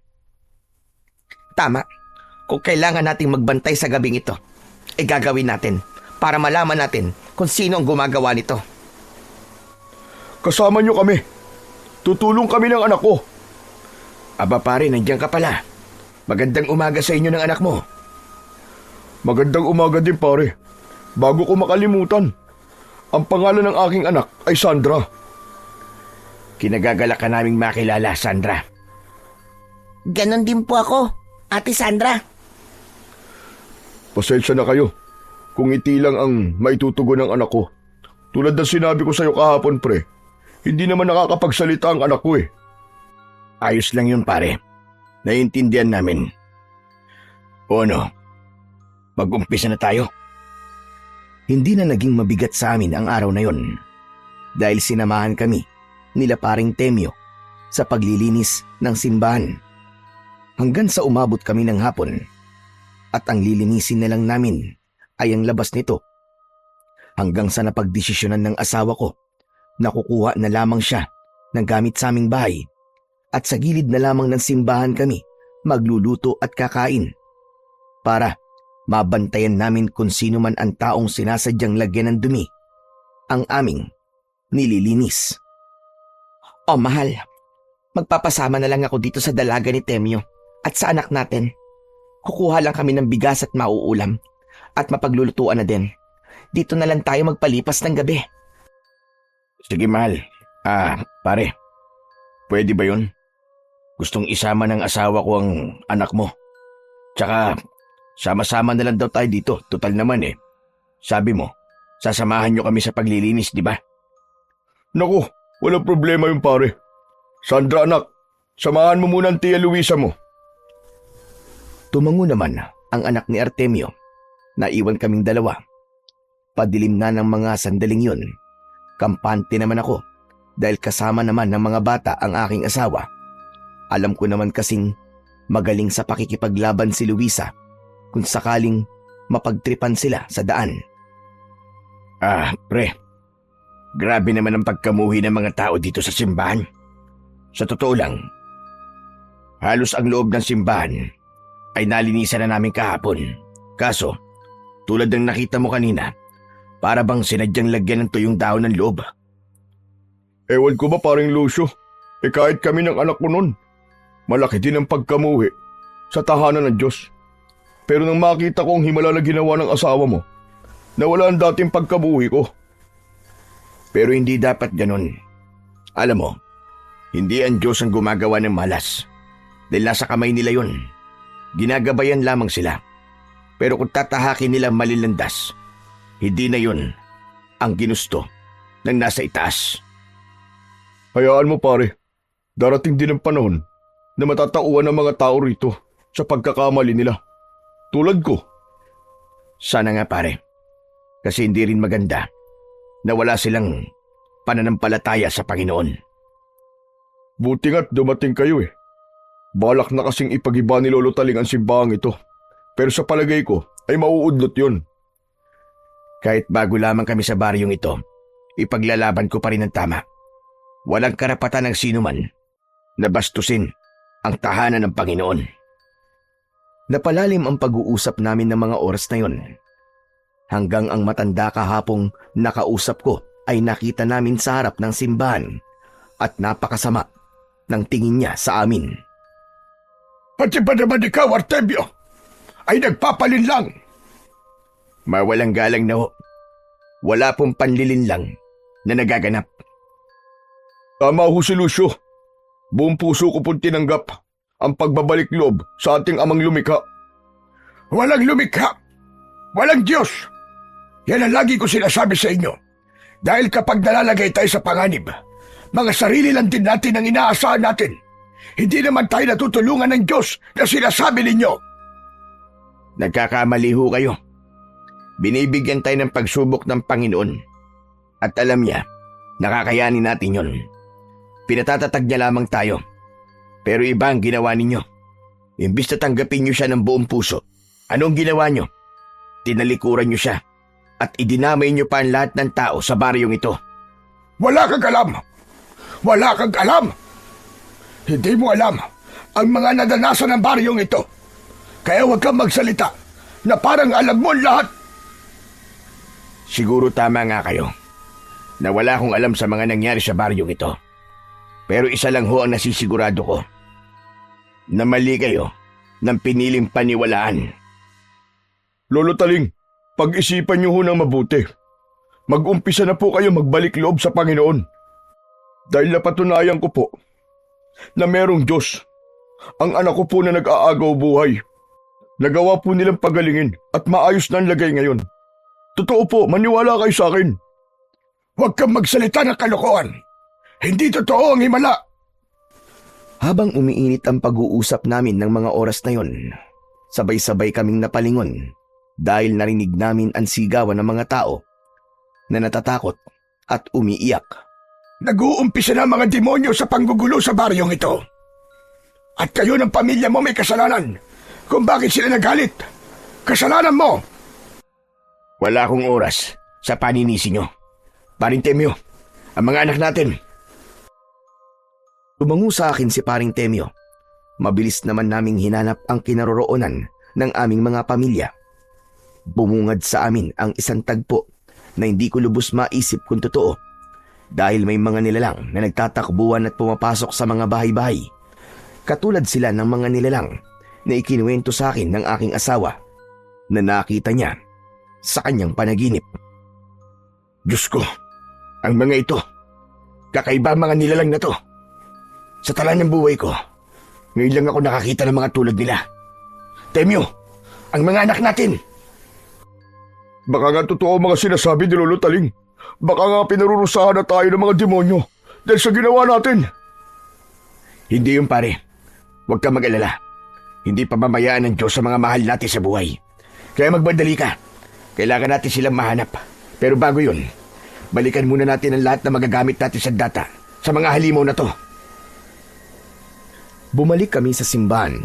Tama. Kung kailangan nating magbantay sa gabing ito, ay gagawin natin para malaman natin kung sino ang gumagawa nito. Kasama niyo kami. Tutulong kami ng anak ko. Aba pare, nandiyan ka pala. Magandang umaga sa inyo ng anak mo. Magandang umaga din pare. Bago ko makalimutan, ang pangalan ng aking anak ay Sandra. Kinagagalak ka naming makilala, Sandra. Ganon din po ako, Ate Sandra. Pasensya na kayo kung iti lang ang maitutugon ng anak ko. Tulad ng sinabi ko sa iyo kahapon pre, hindi naman nakakapagsalita ang anak ko eh. Ayos lang yun pare. Naiintindihan namin. O ano? Mag-umpisa na tayo. Hindi na naging mabigat sa amin ang araw na yon dahil sinamahan kami nila paring Temyo sa paglilinis ng simbahan. Hanggang sa umabot kami ng hapon at ang lilinisin na lang namin ay ang labas nito. Hanggang sa napagdesisyonan ng asawa ko na kukuha na lamang siya ng gamit sa aming bahay at sa gilid na lamang ng simbahan kami magluluto at kakain para mabantayan namin kung sino man ang taong sinasadyang lagyan ng dumi ang aming nililinis. O mahal, magpapasama na lang ako dito sa dalaga ni Temyo at sa anak natin. Kukuha lang kami ng bigas at mauulam at mapaglulutuan na din. Dito na lang tayo magpalipas ng gabi. Sige mahal. Pare, pwede ba yun? Gustong isama ng asawa ko ang anak mo. Tsaka, sama-sama na lang daw tayo dito. Total naman eh. Sabi mo, sasamahan nyo kami sa paglilinis, di ba? Naku, walang problema yung pare. Sandra anak, samahan mo muna ang Tia Luisa mo. Tumango naman ang anak ni Artemio. Naiwan kaming dalawa. Padilim na ng mga sandaling yun. Kampante naman ako dahil kasama naman ng mga bata ang aking asawa. Alam ko naman kasing magaling sa pakikipaglaban si Luisa kung sakaling mapagtripan sila sa daan. Pre, grabe naman ang pagkamuhi ng mga tao dito sa simbahan. Sa totoo lang, halos ang loob ng simbahan ay nalinisan na namin kahapon. Kaso, tulad ng nakita mo kanina, para bang sinadyang lagyan ng tuyong dahon ng loob. Ewan ko ba paring Lucio, kahit kami ng anak ko nun, malaki din ang pagkamuhi sa tahanan ng Diyos. Pero nang makita ko ang himala na ginawa ng asawa mo, nawala ang dating pagkamuhi ko. Pero hindi dapat ganun. Alam mo, hindi ang Diyos ang gumagawa ng malas. Dahil nasa kamay nila yun. Ginagabayan lamang sila. Pero kung tatahakin nila malilandas, hindi na yun ang ginusto ng nasa itaas. Hayaan mo pare, darating din ang panahon na matatauan ng mga tao rito sa pagkakamali nila. Tulad ko. Sana nga pare, kasi hindi rin maganda na wala silang pananampalataya sa Panginoon. Buti nga't dumating kayo eh. Balak na kasing ipagiba ni Lolo Taling ang simbahang ito. Pero sa palagay ko ay mauudlot yun. Kahit bago lamang kami sa baryong ito, ipaglalaban ko pa rin ang tama. Walang karapatan ng sino man na bastusin ang tahanan ng Panginoon. Napalalim ang pag-uusap namin ng mga oras na yon. Hanggang ang matanda kahapong nakausap ko ay nakita namin sa harap ng simbahan at napakasama ng tingin niya sa amin. Pati ba naman ikaw, Artemio, ay nagpapalinlang? Mawalang galang na ho. Wala pong panlilinlang na nagaganap. Tama ho si Lucio. Buong puso ko pong tinanggap ang pagbabalik loob sa ating amang lumikha. Walang lumikha! Walang Diyos! Yan ang lagi ko sinasabi sa inyo. Dahil kapag nalalagay tayo sa panganib, mga sarili lang din natin ang inaasahan natin. Hindi naman tayo natutulungan ng Diyos na sinasabi ninyo. Nagkakamali ho kayo. Binibigyan tayo ng pagsubok ng Panginoon. At alam niya, nakakayanin natin yon. Pinatatatag niya lamang tayo. Pero iba ang ginawa ninyo. Imbis na tanggapin niyo siya ng buong puso, anong ginawa niyo? Tinalikuran niyo siya at idinamay niyo pa ang lahat ng tao sa baryong ito. Wala kang alam! Wala kang alam! Hindi mo alam ang mga nadanasan ng baryong ito. Kaya huwag kang magsalita na parang alam mo lahat. Siguro tama nga kayo na wala akong alam sa mga nangyari sa baryong ito. Pero isa lang ho ang nasisigurado ko. Na mali kayo ng piniling paniwalaan. Lolo Taling, pag-isipan niyo ho ng mabuti. Mag-umpisa na po kayo magbalik loob sa Panginoon. Dahil napatunayan ko po na merong Diyos. Ang anak ko po na nag-aagaw buhay. Nagawa po nilang pagalingin at maayos na ang lagay ngayon. Totoo po, maniwala kayo sa akin. Huwag kang magsalita ng kalokohan. Hindi totoo ang himala. Habang umiinit ang pag-uusap namin ng mga oras na yon, sabay-sabay kaming napalingon dahil narinig namin ang sigawan ng mga tao na natatakot at umiiyak. Nag-uumpisa na mga demonyo sa panggugulo sa baryong ito. At kayo ng pamilya mo may kasalanan kung bakit sila nagalit. Kasalanan mo! Wala akong oras sa paninisi nyo. Paring Temyo, ang mga anak natin. Tumango sa akin si Paring Temyo. Mabilis naman naming hinanap ang kinaroroonan ng aming mga pamilya. Bumungad sa amin ang isang tagpo na hindi ko lubos maisip kung totoo dahil may mga nilalang na nagtatakbuhan at pumapasok sa mga bahay-bahay. Katulad sila ng mga nilalang na ikinuwento sa akin ng aking asawa na nakita niya sa kanyang panaginip. Diyos ko, ang mga ito, kakaiba mga nilalang na to. Sa tala ng buhay ko, ngayon lang ako nakakita ng mga tulad nila. Temyo, ang mga anak natin. Baka nga totoo mga sinasabi ni Lolo Taling. Baka nga pinarurusahan na tayo ng mga demonyo dahil sa ginawa natin. Hindi yun pare. Huwag kang mag-alala. Hindi pamamayaan ng Diyos sa mga mahal natin sa buhay. Kaya magbandali ka. Kailangan natin silang mahanap. Pero bago yun, balikan muna natin ang lahat na magagamit natin sa data sa mga halimaw na to. Bumalik kami sa simbahan.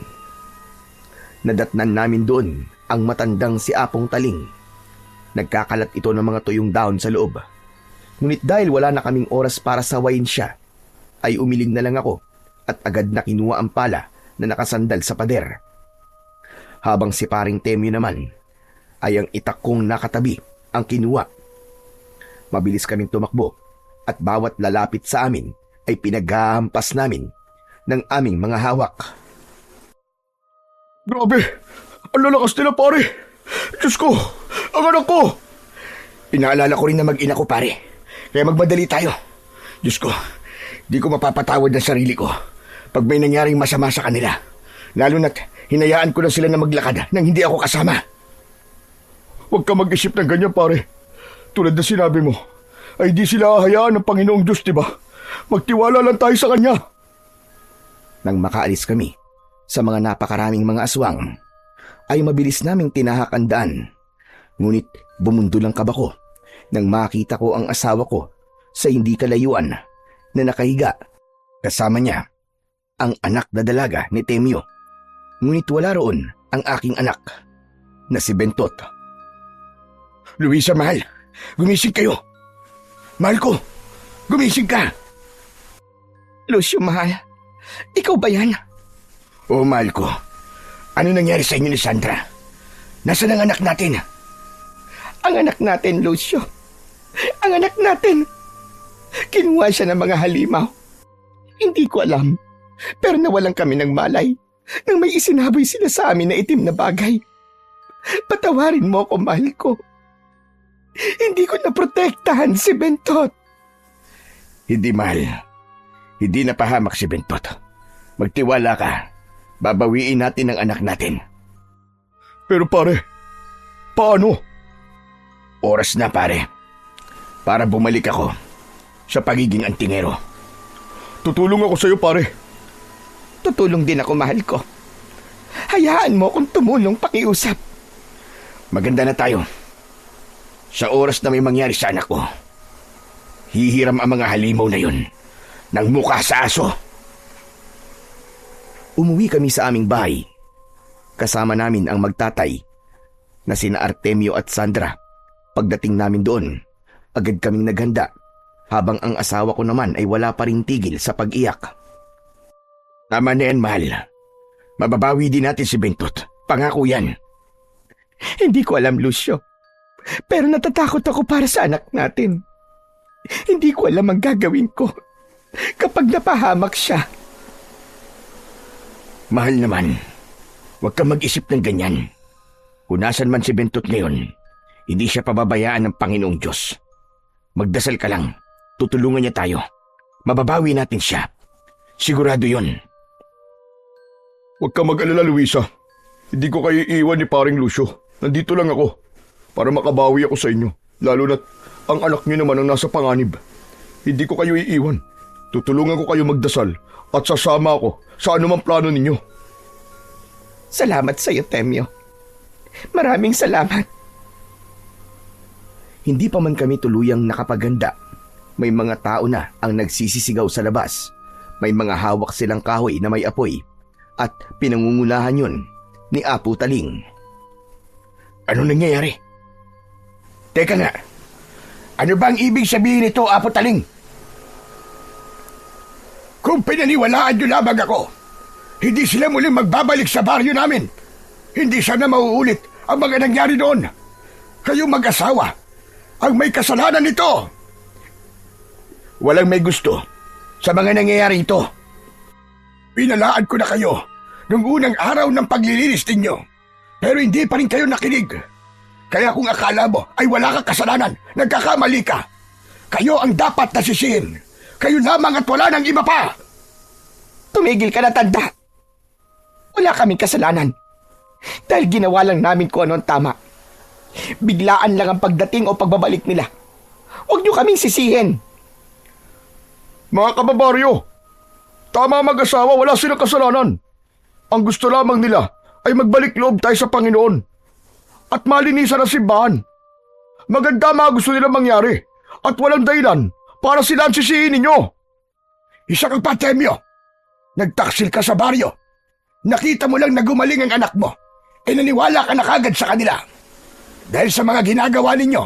Nadatnan namin doon ang matandang si Apong Taling. Nagkakalat ito ng mga tuyong dahon sa loob. Ngunit dahil wala na kaming oras para sawayin siya, ay umiling na lang ako at agad na kinuha ang pala na nakasandal sa pader. Habang si Paring Temyo naman ay ang itak kong nakatabi ang kinuha. Mabilis kaming tumakbo at bawat lalapit sa amin ay pinaghahampas namin ng aming mga hawak. Grabe! Ang lalakas nila pare! Diyos ko! Ang anak ko! Pinaalala ko rin na mag-ina ko pare. Kaya magmadali tayo. Diyos ko, di ko mapapatawad ng sarili ko pag may nangyaring masama sa kanila. Lalo na't hinayaan ko na sila na maglakad nang hindi ako kasama. Huwag ka mag-isip ng ganyan pare. Tulad na sinabi mo, ay di sila hahayaan ng Panginoong Diyos, diba? Magtiwala lang tayo sa Kanya. Nang makaalis kami sa mga napakaraming mga aswang, ay mabilis naming tinahak ang daan. Ngunit bumundo lang kaba ko nang makita ko ang asawa ko sa hindi kalayuan na nakahiga kasama niya ang anak na dalaga ni Temyo. Ngunit wala roon ang aking anak na si Bentot. Luisa, mahal. Gumising kayo. Mahal ko, gumising ka. Lucio, mahal. Ikaw ba yan? Oo, mahal ko. Ano nangyari sa inyo ni Sandra? Nasaan ang anak natin? Ang anak natin, Lucio. Ang anak natin. Kinuha siya ng mga halimaw. Hindi ko alam. Pero nawalan kami ng malay nang may isinaboy sila sa amin na itim na bagay. Patawarin mo ako, mahal ko. Hindi ko naprotektahan si Bentot. Hindi, mahal. Hindi napahamak si Bentot. Magtiwala ka. Babawiin natin ang anak natin. Pero pare, paano? Oras na, pare. Para bumalik ako sa pagiging antingero. Tutulong ako sa iyo, pare. Tutulong din ako, mahal ko. Hayaan mo akong tumulong pakiusap. Maganda na tayo. Sa oras na may mangyari sa anak ko, hihiram ang mga halimaw na yun ng mukha sa aso. Umuwi kami sa aming bahay. Kasama namin ang magtatay na sina Artemio at Sandra. Pagdating namin doon, agad kaming naghanda habang ang asawa ko naman ay wala pa ring tigil sa pag-iyak. Tama na yan, mahal. Mababawi din natin si Bentot. Pangako yan. Hindi ko alam, Lucio. Pero natatakot ako para sa anak natin. Hindi ko alam ang gagawin ko kapag napahamak siya. Mahal naman, huwag kang mag-isip ng ganyan. Kung nasan man si Bentot ngayon, hindi siya pababayaan ng Panginoong Diyos. Magdasal ka lang, tutulungan niya tayo. Mababawi natin siya. Sigurado yun. Huwag ka mag-alala, Luisa. Hindi ko kayo iiwan ni paring Lucio. Nandito lang ako para makabawi ako sa inyo. Lalo na't ang anak niyo naman ang nasa panganib. Hindi ko kayo iiwan. Tutulungan ko kayo magdasal at sasama ako sa anumang plano ninyo. Salamat sa iyo, Temyo. Maraming salamat. Hindi pa man kami tuluyang nakapaganda. May mga tao na ang nagsisisigaw sa labas. May mga hawak silang kahoy na may apoy at pinangungunahan yun ni Apo Taling. Ano nangyayari? Teka nga, ano bang ibig sabihin nito, Apo Taling? Kung pinaniwalaan niyo lamang ako, hindi sila muling magbabalik sa baryo namin. Hindi sana mauulit ang mga nangyari doon. Kayong mag-asawa ang may kasalanan nito. Walang may gusto sa mga nangyayari ito. Pinalaan ko na kayo nung unang araw ng paglilinis ninyo. Pero hindi pa rin kayo nakinig. Kaya kung akala mo ay wala kang kasalanan, nagkakamali ka. Kayo ang dapat nasisihin. Kayo lamang at wala nang iba pa. Tumigil ka na, tanda. Wala kaming kasalanan. Dahil ginawa lang namin kung ano ang tama. Biglaan lang ang pagdating o pagbabalik nila. Huwag niyo kaming sisihin. Mga kababaryo, tama mag-asawa, wala silang kasalanan. Ang gusto lamang nila ay magbalik loob tayo sa Panginoon at malinisan ang simbahan. Maganda mga gusto nila mangyari at walang dahilan para sila ang sisihin ninyo. Isa kang patemyo. Nagtaksil ka sa baryo. Nakita mo lang na gumaling ang anak mo. E naniwala ka na kagad sa kanila. Dahil sa mga ginagawa ninyo,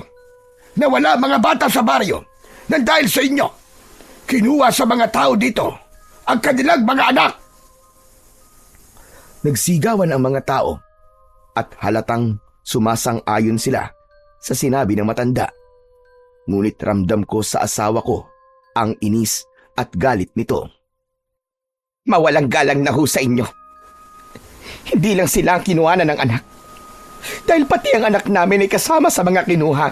na wala mga bata sa baryo nang dahil sa inyo, kinuha sa mga tao dito ang kanilang mga anak. Nagsigawan ang mga tao at halatang sumasang-ayon sila sa sinabi ng matanda. Ngunit ramdam ko sa asawa ko ang inis at galit nito. Mawalang galang na ho sa inyo. Hindi lang sila ang kinuhanan ng anak. Dahil pati ang anak namin ay kasama sa mga kinuha.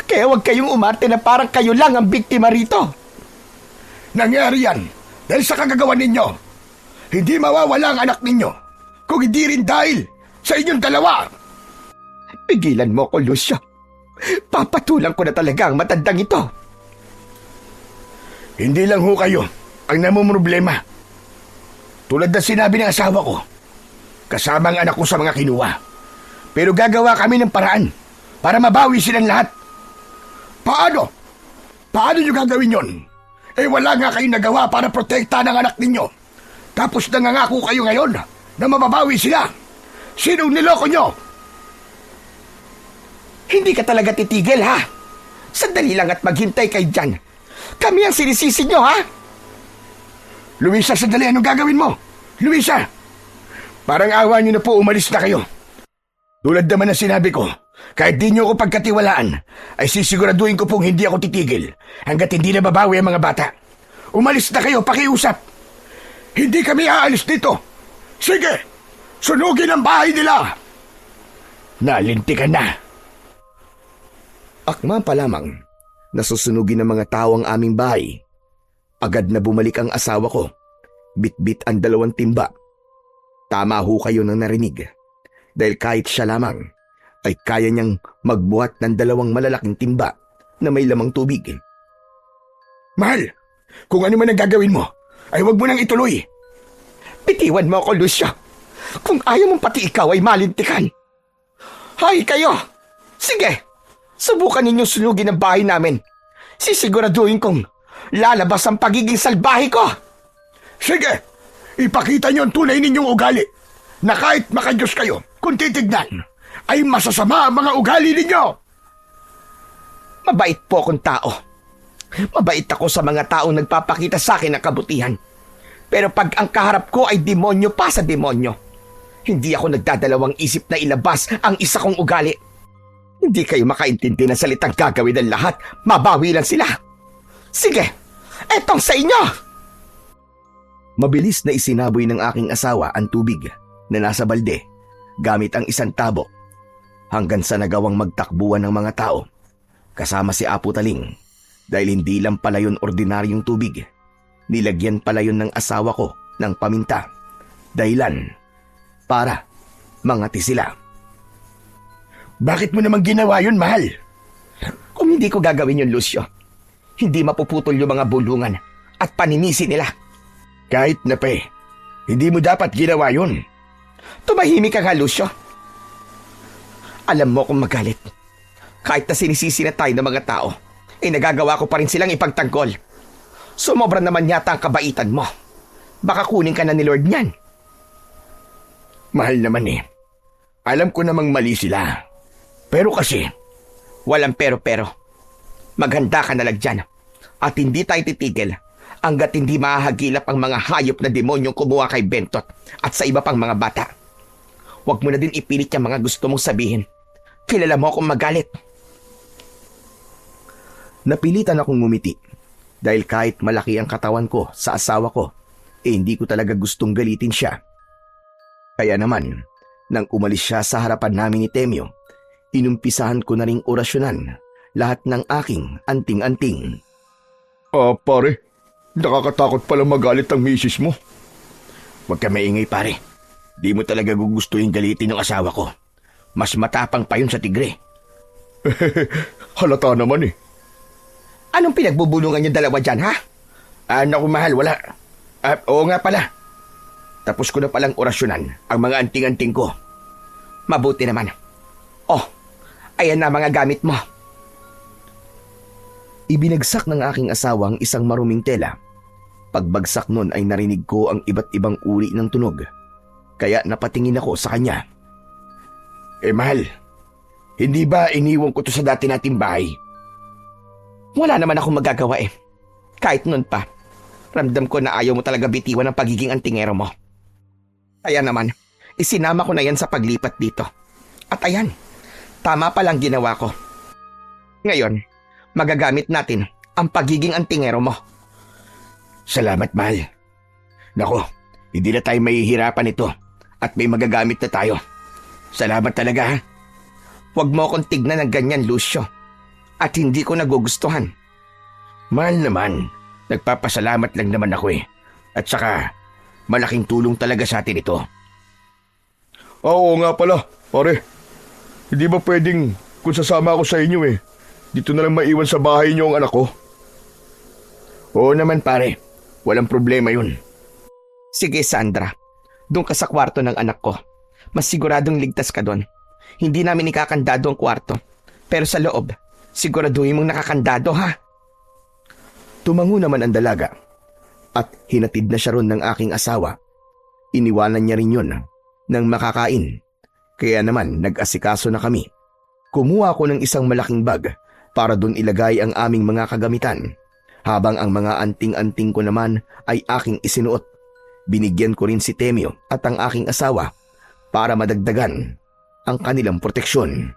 Kaya huwag kayong umarte na parang kayo lang ang biktima rito. Nangyari yan dahil sa kagagawa ninyo. Hindi mawawala ang anak ninyo kung hindi rin dahil sa inyong dalawa. Pigilan mo ko, Lucio. Papatulang ko na talaga ang matandang ito. Hindi lang ho kayo ang namumroblema. Tulad na sinabi ng asawa ko, kasama ang anak ko sa mga kinuha. Pero gagawa kami ng paraan para mabawi silang lahat. Paano? Paano nyo gagawin yon? Eh wala nga kayong nagawa para protektahan ang anak ninyo. Tapos nangangako kayo ngayon na mababawi sila. Sinong niloko nyo? Hindi ka talaga titigil, ha? Sandali lang at maghintay kay Jan. Kami ang sinisisi nyo, ha? Luisa, sandali, anong gagawin mo? Luisa! Parang awa nyo na po, umalis na kayo. Tulad naman na sinabi ko, kahit di nyo ako pagkatiwalaan, ay sisiguraduhin ko pong hindi ako titigil hanggat hindi na babawi ang mga bata. Umalis na kayo, pakiusap. Hindi kami aalis dito. Sige, sunugin ang bahay nila. Nalintikan na. Akma pa lamang, nasusunugin ng mga tao ang aming bahay. Agad na bumalik ang asawa ko. Bitbit ang 2 timba. Tama ho kayo nang narinig. Dahil kahit siya lamang, ay kaya niyang magbuhat ng 2 malalaking timba na may lamang tubig. Mahal, kung ano man ang gagawin mo, ay huwag mo nang ituloy. Bitiwan mo ako, Lucio. Kung ayaw mong pati ikaw ay malintikan. Hay kayo! Sige, subukan ninyong sunugin ang bahay namin. Sisiguraduhin kong lalabas ang pagiging salbahe ko. Sige, ipakita niyo ang tunay ninyong ugali na kahit makadiyos kayo, kung titignan, ay masasama ang mga ugali ninyo. Mabait po akong tao. Mabait ako sa mga taong nagpapakita sa akin ng kabutihan. Pero pag ang kaharap ko ay demonyo pa sa demonyo, hindi ako nagdadalawang isip na ilabas ang isa kong ugali. Hindi kayo makaintindi ng salitang gagawin ng lahat, mabawi lang sila. Sige, etong sa inyo! Mabilis na isinaboy ng aking asawa ang tubig na nasa balde gamit ang isang tabo hanggang sa nagawang magtakbuhan ng mga tao kasama si Apo Taling dahil hindi lang pala yun ordinaryong tubig. Nilagyan pala yun ng asawa ko ng paminta. Dahilan para mangati sila. Bakit mo naman ginawa yun, mahal? Kung hindi ko gagawin yun, Lucio, hindi mapuputol yung mga bulungan at paninisi nila. Kahit na pa hindi mo dapat ginawa yun. Tumahimik ka nga, Lucio. Alam mo kung magalit. Kahit na sinisisi na tayo ng mga tao, nagagawa ko pa rin silang ipagtanggol. Sumobra naman yata ang kabaitan mo. Baka kunin ka na ni Lord niyan. Mahal naman Alam ko namang mali sila. Pero kasi, walang pero. Maghanda ka na lang dyan. At hindi tayo titigil hanggat hindi mahahagilap ang mga hayop na demonyong kumuha kay Bentot at sa iba pang mga bata. Huwag mo na din ipilit yung mga gusto mong sabihin. Kilala mo akong magalit. Napilitan akong ngumiti dahil kahit malaki ang katawan ko sa asawa ko, hindi ko talaga gustong galitin siya. Kaya naman, nang umalis siya sa harapan namin ni Temyo, inumpisahan ko na ring orasyonan lahat ng aking anting-anting. Pare, nakakatakot pala magalit ang misis mo. Huwag ka maingay, pare. Di mo talaga gugustuhin galitin ng asawa ko. Mas matapang pa yun sa tigre. Halata naman Anong pinagbubulungan yung dalawa dyan, ha? Naku, mahal, wala. Oo nga pala. Tapos ko na palang orasyonan ang mga anting-anting ko. Mabuti naman. Oh, ayan na mga gamit mo. Ibinagsak ng aking asawa ang isang maruming tela. Pagbagsak nun ay narinig ko ang iba't ibang uri ng tunog. Kaya napatingin ako sa kanya. Mahal, hindi ba iniwan ko to sa dati nating bahay? Wala naman akong magagawa Kahit nun pa, ramdam ko na ayaw mo talaga bitiwan ang pagiging antingero mo. Kaya naman, isinama ko na yan sa paglipat dito. At ayan, tama palang ginawa ko. Ngayon, magagamit natin ang pagiging antingero mo. Salamat, mahal. Nako, hindi na tayo mahihirapan ito at may magagamit na tayo. Salamat talaga, ha? Huwag mo akong tignan ng ganyan, Lucio. At hindi ko nagugustuhan. Mahal naman, nagpapasalamat lang naman ako At saka, malaking tulong talaga sa atin ito. Oo nga pala, pare. Hindi ba pwedeng kung sasama ako sa inyo dito na lang maiwan sa bahay niyo ang anak ko? Oo naman, pare. Walang problema yun. Sige, Sandra. Doon ka sa kwarto ng anak ko. Mas siguradong ligtas ka doon. Hindi namin ikakandado ang kwarto. Pero sa loob, siguraduhin mong nakakandado, ha? Tumango naman ang dalaga at hinatid na siya ron ng aking asawa Iniwanan niya rin yun nang makakain. Kaya naman nag-asikaso na kami. Kumuha ko ng isang malaking bag para doon ilagay ang aming mga kagamitan, habang ang mga anting-anting ko naman ay aking isinuot. Binigyan ko rin si Temyo at ang aking asawa para madagdagan ang kanilang proteksyon.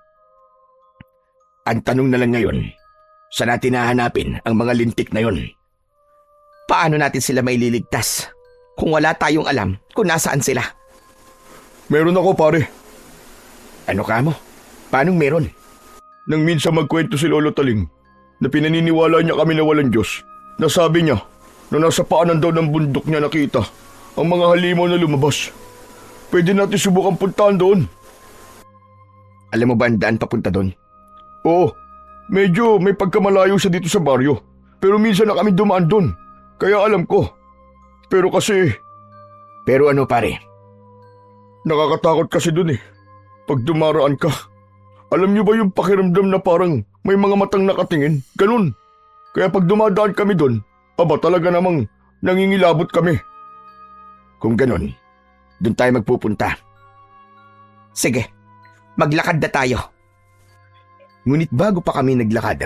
Ang tanong na lang ngayon, saan natin hahanapin ang mga lintik na yon? Paano natin sila maililigtas kung wala tayong alam kung nasaan sila? Meron ako, pare. Ano ka mo? Paanong meron? Nang minsan magkwento si Lolo Taling na pinaniniwala niya kami na walang Diyos, nasabi niya na nasa paanan daw ng bundok niya nakita ang mga halimaw na lumabas. Pwede natin subukan puntahan doon. Alam mo ba ang daan papunta doon? Oo, medyo may pagkamalayo siya dito sa baryo. Pero minsan na kami dumaan doon, kaya alam ko. Pero kasi, Pero ano pare? nakakatakot kasi doon eh. Pag dumaraan ka, alam niyo ba yung pakiramdam na parang may mga matang nakatingin? Ganun. Kaya pag dumadaan kami doon, aba talaga namang nangingilabot kami. Kung ganun, doon tayo magpupunta. Sige, maglakad na tayo. Ngunit bago pa kami naglakad,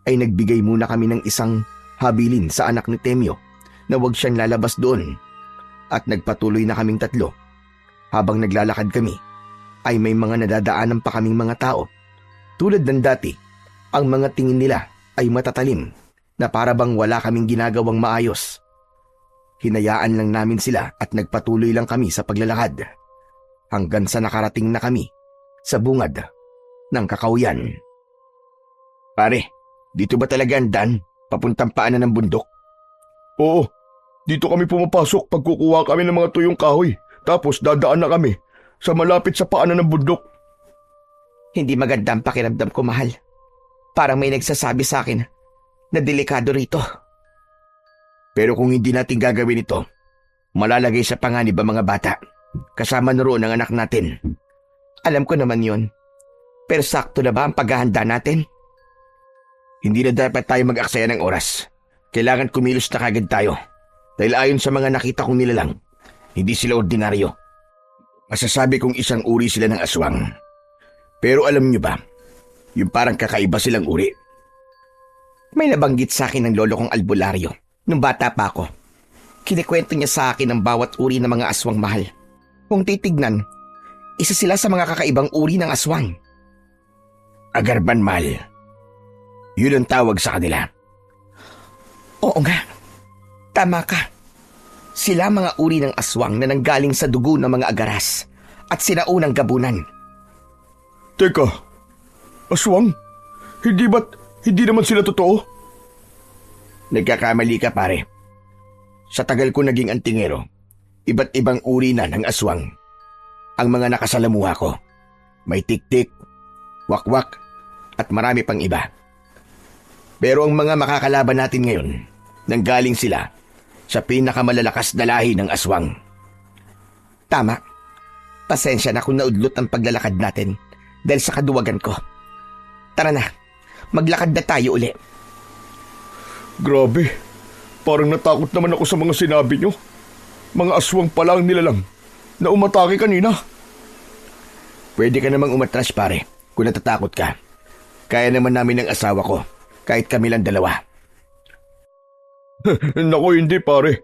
ay nagbigay muna kami ng isang habilin sa anak ni Temyo na huwag siyang lalabas doon. At nagpatuloy na kaming tatlo. Habang naglalakad kami, ay may mga nadadaanan pa kaming mga tao. Tulad ng dati, ang mga tingin nila ay matatalim na para bang wala kaming ginagawang maayos. Hinayaan lang namin sila at nagpatuloy lang kami sa paglalakad hanggang sa nakarating na kami sa bungad ng Kakawyan. Pare, dito ba talaga ang daan papuntang paanan ng bundok? Oo, dito kami pumapasok pag kukuha kami ng mga tuyong kahoy. Tapos dadaan na kami sa malapit sa paanan ng bundok. Hindi maganda ang pakiramdam ko, mahal. Parang may nagsasabi sa akin na delikado rito. Pero kung hindi natin gagawin ito, malalagay sa panganib ang mga bata. Kasama na roon ang anak natin. Alam ko naman yon. Pero sakto na ba ang paghahanda natin? Hindi na dapat tayo mag-aksaya ng oras. Kailangan kumilos na kagad tayo. Dahil ayon sa mga nakita kong nilalang, hindi sila ordinaryo. Masasabi kong isang uri sila ng aswang. Pero alam nyo ba, yung parang kakaiba silang uri. May nabanggit sa akin ng lolo kong albularyo nung bata pa ako. Kinikwento niya sa akin ang bawat uri ng mga aswang, mahal. Kung titignan, isa sila sa mga kakaibang uri ng aswang. Agarban, mahal. Yun ang tawag sa kanila. Oo nga, tama ka. Sila mga uri ng aswang na nanggaling sa dugo ng mga agaras at sinaunang gabunan. Teka, aswang? Hindi naman sila totoo? Nagkakamali ka, pare. Sa tagal ko naging antingero, iba't ibang uri na ng aswang. Ang mga nakasalamuha ko, may tik-tik, wakwak, at marami pang iba. Pero ang mga makakalaban natin ngayon, nanggaling sila sa pinakamalalakas na lahi ng aswang. Tama. Pasensya na kung naudlot ang paglalakad natin dahil sa kaduwagan ko. Tara na, maglakad na tayo uli. Grabe, parang natakot naman ako sa mga sinabi nyo. Mga aswang pala ang nilalang na umatake kanina. Pwede ka namang umatras, pare, kung natatakot ka. Kaya naman namin ng asawa ko, kahit kami lang dalawa. Naku, hindi pare.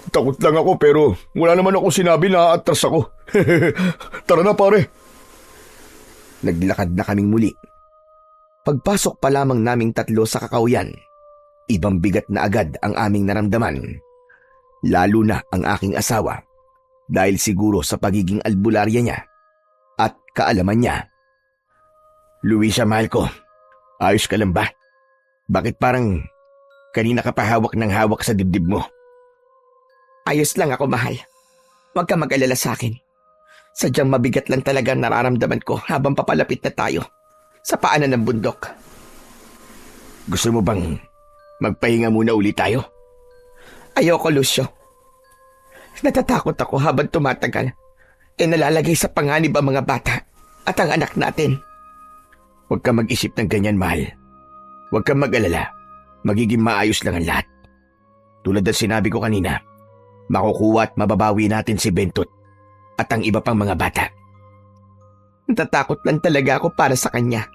Takot lang ako pero wala naman ako sinabi na atras ako. Tara na, pare. Naglakad na kaming muli. Pagpasok pa lamang naming tatlo sa Kakawyan, ibang bigat na agad ang aming naramdaman. Lalo na ang aking asawa dahil siguro sa pagiging albularya niya at kaalaman niya. Luisa, mahal ko, ayos ka lang ba? Bakit parang kanina ka pa hawak ng hawak sa dibdib mo? Ayos lang ako, mahal. Huwag ka mag-alala sa akin. Sadyang mabigat lang talaga nararamdaman ko habang papalapit na tayo sa paanan ng bundok. Gusto mo bang magpahinga muna ulit tayo? Ayoko, Lucio. Natatakot ako habang tumatagal. Nalalagay sa panganib ang mga bata at ang anak natin. Huwag ka mag-isip ng ganyan, mahal. Huwag kang mag-alala. Magiging maayos lang ang lahat. Tulad ng sinabi ko kanina, makukuha at mababawi natin si Bentot at ang iba pang mga bata. Natatakot lang talaga ako para sa kanya.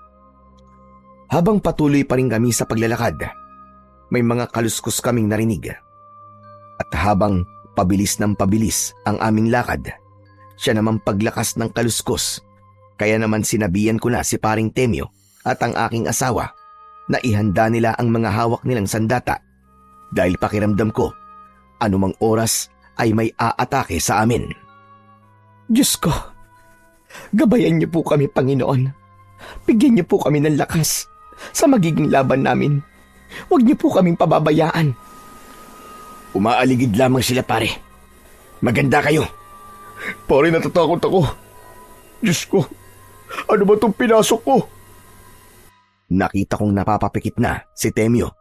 Habang patuloy pa rin kami sa paglalakad, may mga kaluskos kaming narinig. At habang pabilis ng pabilis ang aming lakad, siya naman paglakas ng kaluskos. Kaya naman sinabihan ko na si paring Temyo at ang aking asawa na ihanda nila ang mga hawak nilang sandata dahil pakiramdam ko anumang oras ay may aatake sa amin. Diyos ko, gabayan niyo po kami, Panginoon. Bigyan niyo po kami ng lakas sa magiging laban namin. Huwag niyo po kaming pababayaan. Umaaligid lamang sila, pare. Maganda kayo. Pare, natatakot ako. Diyos ko, ano ba itong pinasok ko? Nakita kong napapapikit na si Temyo.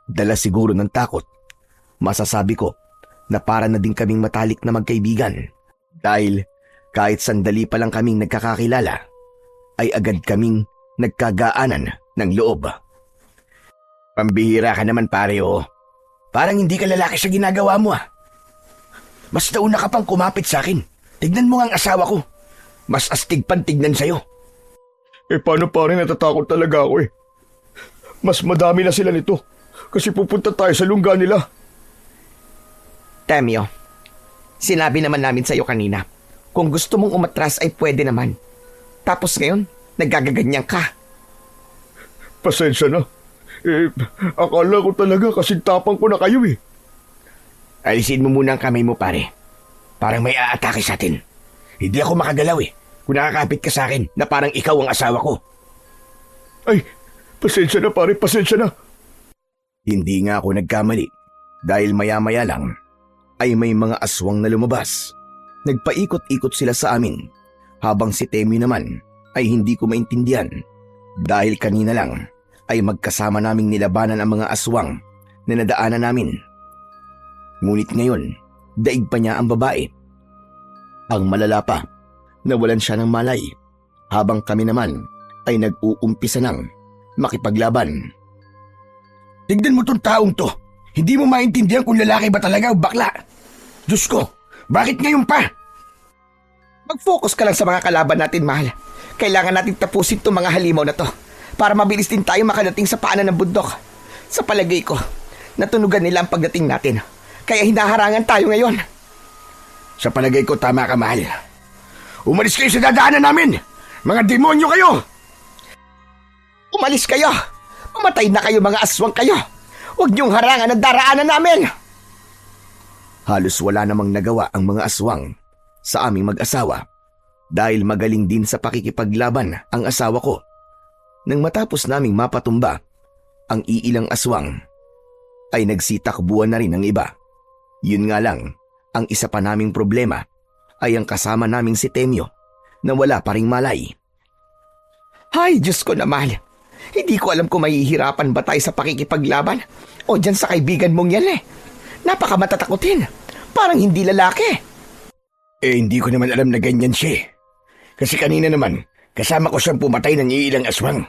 Dala siguro ng takot. Masasabi ko na para na din kaming matalik na magkaibigan. Dahil kahit sandali pa lang kaming nagkakakilala, ay agad kaming nagkagaanan ng loob. Pambihira ka naman, pare, oh. Parang hindi ka lalaki sa ginagawa mo, ah. Mas nauna ka pang kumapit sa akin. Tignan mo nga ang asawa ko. Mas astig pang tignan sa'yo. Paano pare, natatakot talaga ako eh. Mas madami na sila nito kasi pupunta tayo sa lungga nila. Temyo, sinabi naman namin sa iyo kanina, kung gusto mong umatras ay pwede naman. Tapos ngayon, nagagaganyan ka. Pasensya na. Akala ko talaga kasi tapang ko na kayo eh. Alisin mo muna ang kamay mo, pare. Parang may aatake sa atin. Hindi ako makagalaw eh. Kung nakakapit ka sa akin na parang ikaw ang asawa ko. Ay, pasensya na pare, pasensya na. Hindi nga ako nagkamali dahil maya-maya lang ay may mga aswang na lumabas. Nagpaikot-ikot sila sa amin habang si Temi naman ay hindi ko maintindihan dahil kanina lang ay magkasama naming nilabanan ang mga aswang na nadaanan namin. Ngunit ngayon, daig pa niya ang babae. Ang malala pa, nawalan siya ng malay habang kami naman ay nag-uumpisa ng makipaglaban. Tignan mo tong taong to. Hindi mo maintindihan kung lalaki ba talaga o bakla. Diyos ko, bakit ngayon pa? Mag-focus ka lang sa mga kalaban natin, mahal. Kailangan natin tapusin itong mga halimaw na to para mabilis din tayo makadating sa paanan ng bundok. Sa palagay ko, natunugan nila ang pagdating natin. Kaya hinaharangan tayo ngayon. Sa palagay ko, tama ka, mahal. Umalis kayo sa dadaanan namin! Mga demonyo kayo! Umalis kayo! Mamatay na kayo, mga aswang kayo! Huwag niyong harangan ang daraanan namin! Halos wala namang nagawa ang mga aswang sa aming mag-asawa dahil magaling din sa pakikipaglaban ang asawa ko. Nang matapos naming mapatumba ang iilang aswang, ay nagsitakbuhan na rin ang iba. Yun nga lang, ang isa pa naming problema ay ang kasama naming si Temyo na wala pa ring malay. Ay, Diyos ko naman! Hindi ko alam kung mahihirapan ba tayo sa pakikipaglaban o dyan sa kaibigan mong yan eh. Napakamatatakotin. Parang hindi lalaki. Hindi ko naman alam na ganyan siya. Kasi kanina naman, kasama ko siyang pumatay ng iilang aswang.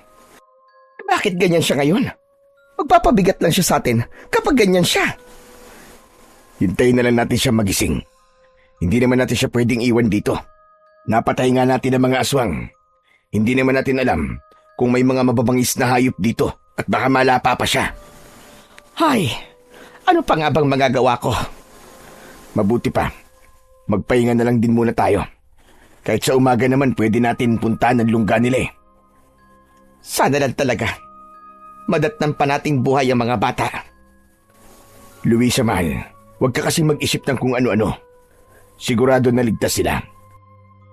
Bakit ganyan siya ngayon? Magpapabigat lang siya sa atin kapag ganyan siya. Hintayin na lang natin siya magising. Hindi naman natin siya pwedeng iwan dito. Napatay nga natin ang mga aswang. Hindi naman natin alam kung may mga mababangis na hayop dito at baka malapa pa siya. Ay, ano pa nga bang magagawa ko? Mabuti pa, magpahinga na lang din muna tayo. Kahit sa umaga naman pwede natin puntahan ang lungga nila eh. Sana lang talaga. Madatnan pa nating buhay ang mga bata. Luisa, mahal, huwag ka kasi mag-isip ng kung ano-ano. Sigurado na ligtas sila.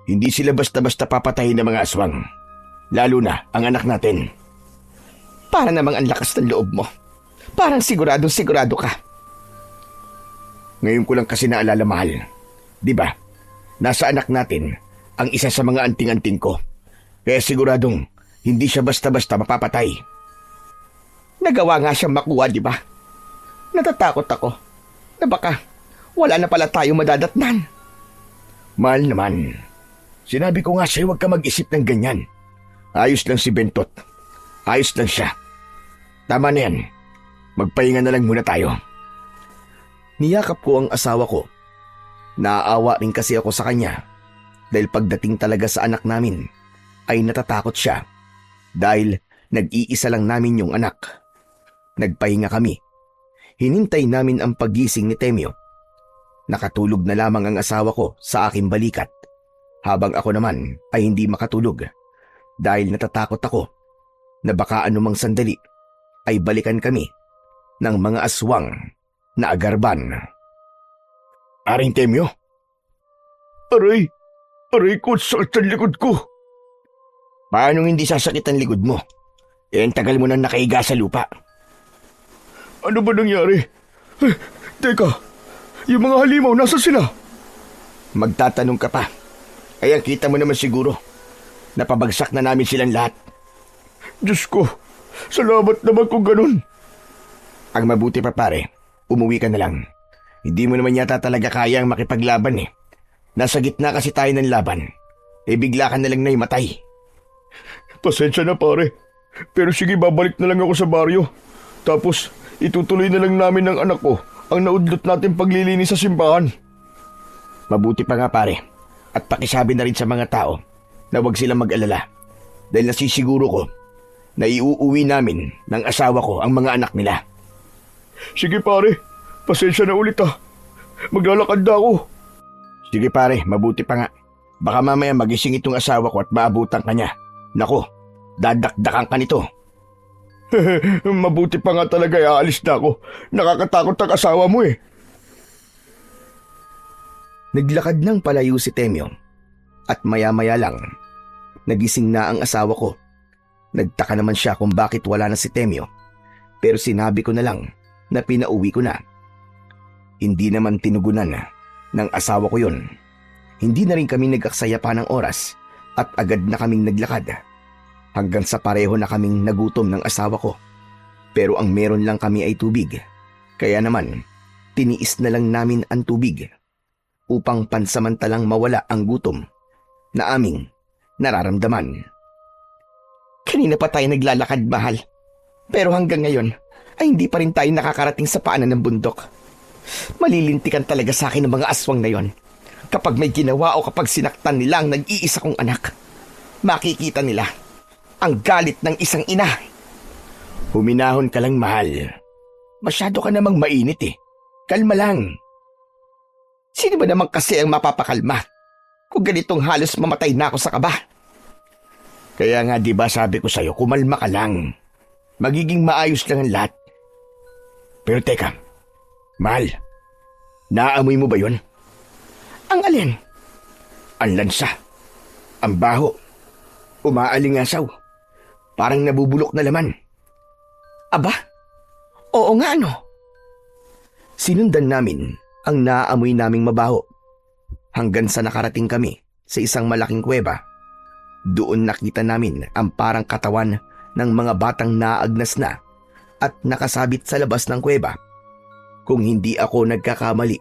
Hindi sila basta-basta papatayin ng mga aswang. Lalo na ang anak natin. Para namang ang lakas ng loob mo. Parang sigurado ka. Ngayon ko lang kasi naalala, mahal. Diba, nasa anak natin ang isa sa mga anting-anting ko. Kaya siguradong hindi siya basta-basta mapapatay. Nagawa nga siyang makuha, diba? Natatakot ako na baka wala na pala tayo madadatnan. Mahal naman. Sinabi ko nga sa'yo huwag ka mag-isip ng ganyan. Ayos lang si Bentot. Ayos lang siya. Tama na yan. Magpahinga na lang muna tayo. Niyakap ko ang asawa ko Naaawa rin kasi ako sa kanya dahil pagdating talaga sa anak namin ay natatakot siya dahil nag-iisa lang namin yung anak. Nagpahinga kami. Hinintay namin ang paggising ni Temyo. Nakatulog na lamang ang asawa ko sa aking balikat habang ako naman ay hindi makatulog dahil natatakot ako na baka anumang sandali ay balikan kami ng mga aswang na agarban. Aring Temyo? Aray! Aray ko, sakit ang likod ko. Paano hindi sasakit ang likod mo? Ang tagal mo nang nakahiga sa lupa. Ano ba nangyari? Teka, yung mga halimaw, nasa sila? Magtatanong ka pa. Ay ang kita mo naman siguro. Napabagsak na namin silang lahat. Diyos ko, salamat naman kung ganun. Ang mabuti pa pare, umuwi ka na lang. Hindi mo naman yata talaga kayang makipaglaban eh. Nasa gitna kasi tayo ng laban. Bigla ka na lang naimatay. Pasensya na pare. Pero sige, babalik na lang ako sa baryo. Tapos, itutuloy na lang namin ng anak ko ang naudlot natin paglilinis sa simbahan. Mabuti pa nga pare. At pakisabi na rin sa mga tao na huwag silang mag-alala. Dahil nasisiguro ko na iuuwi namin ng asawa ko ang mga anak nila. Sige pare, pasensya na ulit ah. Maglalakad na ako. Sige pare, mabuti pa nga. Baka mamaya magising itong asawa ko at maabutan ka niya. Nako, dadakdakan ka nito. Mabuti pa nga talaga, aalis na ako. Nakakatakot ang asawa mo eh. Naglakad ng palayo si Temyo. At maya-maya lang, nagising na ang asawa ko. Nagtaka naman siya kung bakit wala na si Temyo. Pero sinabi ko na lang na pinauwi ko na. Hindi naman tinugunan ng asawa ko yun. Hindi na rin kami nag-aksaya pa ng oras at agad na kaming naglakad. Hanggang sa pareho na kaming nagutom ng asawa ko. Pero ang meron lang kami ay tubig. Kaya naman, tiniis na lang namin ang tubig upang pansamantalang mawala ang gutom na aming nararamdaman. Kanina pa tayo naglalakad, mahal. Pero hanggang ngayon ay hindi pa rin tayo nakakarating sa paanan ng bundok. Malilintikan talaga sa akin ng mga aswang na yon. Kapag may ginawa o kapag sinaktan nila ang nag-iisa kong anak, makikita nila ang galit ng isang ina. Huminahon ka lang, mahal. Masyado ka namang mainit eh. Kalma lang. Sino ba naman kasi ang mapapakalma kung ganitong halos mamatay na ako sa kaba? Kaya nga diba sabi ko sa'yo, kumalma ka lang. Magiging maayos lang ang lahat. Pero teka, mahal, naamoy mo ba yun? Ang alin? Ang lansa, ang baho, umaalingasaw, parang nabubulok na laman. Aba, oo nga no. Sinundan namin ang naaamoy naming mabaho hanggang sa nakarating kami sa isang malaking kuweba. Doon nakita namin ang parang katawan ng mga batang naagnas na at nakasabit sa labas ng kuweba. Kung hindi ako nagkakamali,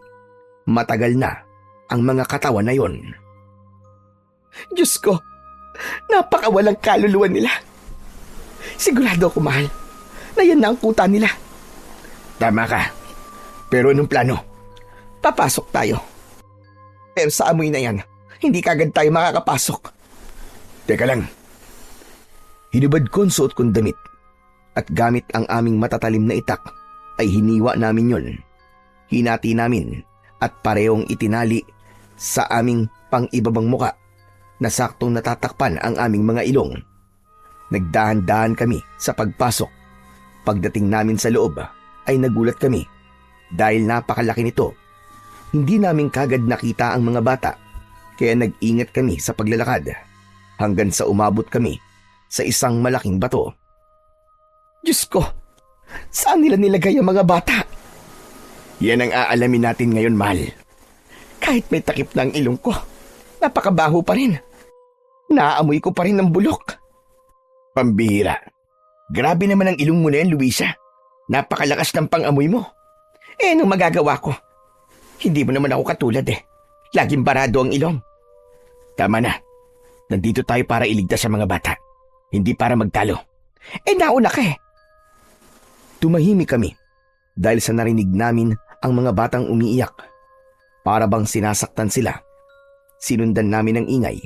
matagal na ang mga katawan na yon. Diyos ko, napakawalang kaluluwa nila. Sigurado ako, mahal, na yan na ang kuta nila. Tama ka. Pero anong plano? Papasok tayo. Pero sa amoy na yan, hindi kagad tayo makakapasok. Teka lang. Hinubad ko ang suot kong damit at gamit ang aming matatalim na itak ay hiniwa namin yon. Hinati namin at parehong itinali sa aming pang-ibabang muka na saktong natatakpan ang aming mga ilong. Nagdahan-dahan kami sa pagpasok. Pagdating namin sa loob ay nagulat kami dahil napakalaki nito. Hindi namin kagad nakita ang mga bata kaya nag-ingat kami sa paglalakad hanggang sa umabot kami sa isang malaking bato. Diyos ko, saan nila nilagay ang mga bata? Yan ang aalamin natin ngayon, mahal. Kahit may takip na ang ilong ko, napakabaho pa rin. Naamoy ko pa rin ng bulok. Pambihira. Grabe naman ang ilong mo na yan, Luisa. Napakalakas ng pang-amoy mo. Anong magagawa ko? Hindi mo naman ako katulad eh. Laging barado ang ilong. Tama na. Nandito tayo para iligtas sa mga bata. Hindi para magtalo. Nauna ka eh. Tumahimik kami dahil sa narinig namin ang mga batang umiiyak. Para bang sinasaktan sila. Sinundan namin ng ingay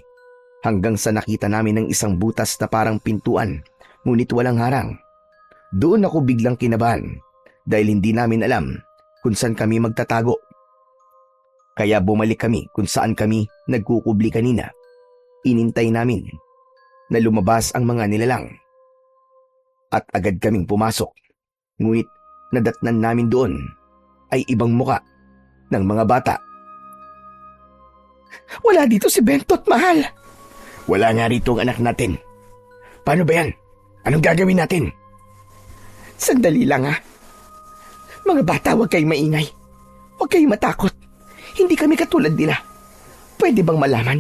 hanggang sa nakita namin ng isang butas na parang pintuan ngunit walang harang. Doon ako biglang kinabahan dahil hindi namin alam kung saan kami magtatago. Kaya bumalik kami kung saan kami nagkukubli kanina. Inintay namin na lumabas ang mga nilalang. At agad kaming pumasok. Ngunit nadatnan namin doon ay ibang muka ng mga bata. Wala dito si Bentot, mahal. Wala nga rito ang anak natin. Paano ba yan? Anong gagawin natin? Sandali lang ha. Mga bata, huwag kayong maingay. Huwag kayong matakot. Hindi kami katulad nila. Pwede bang malaman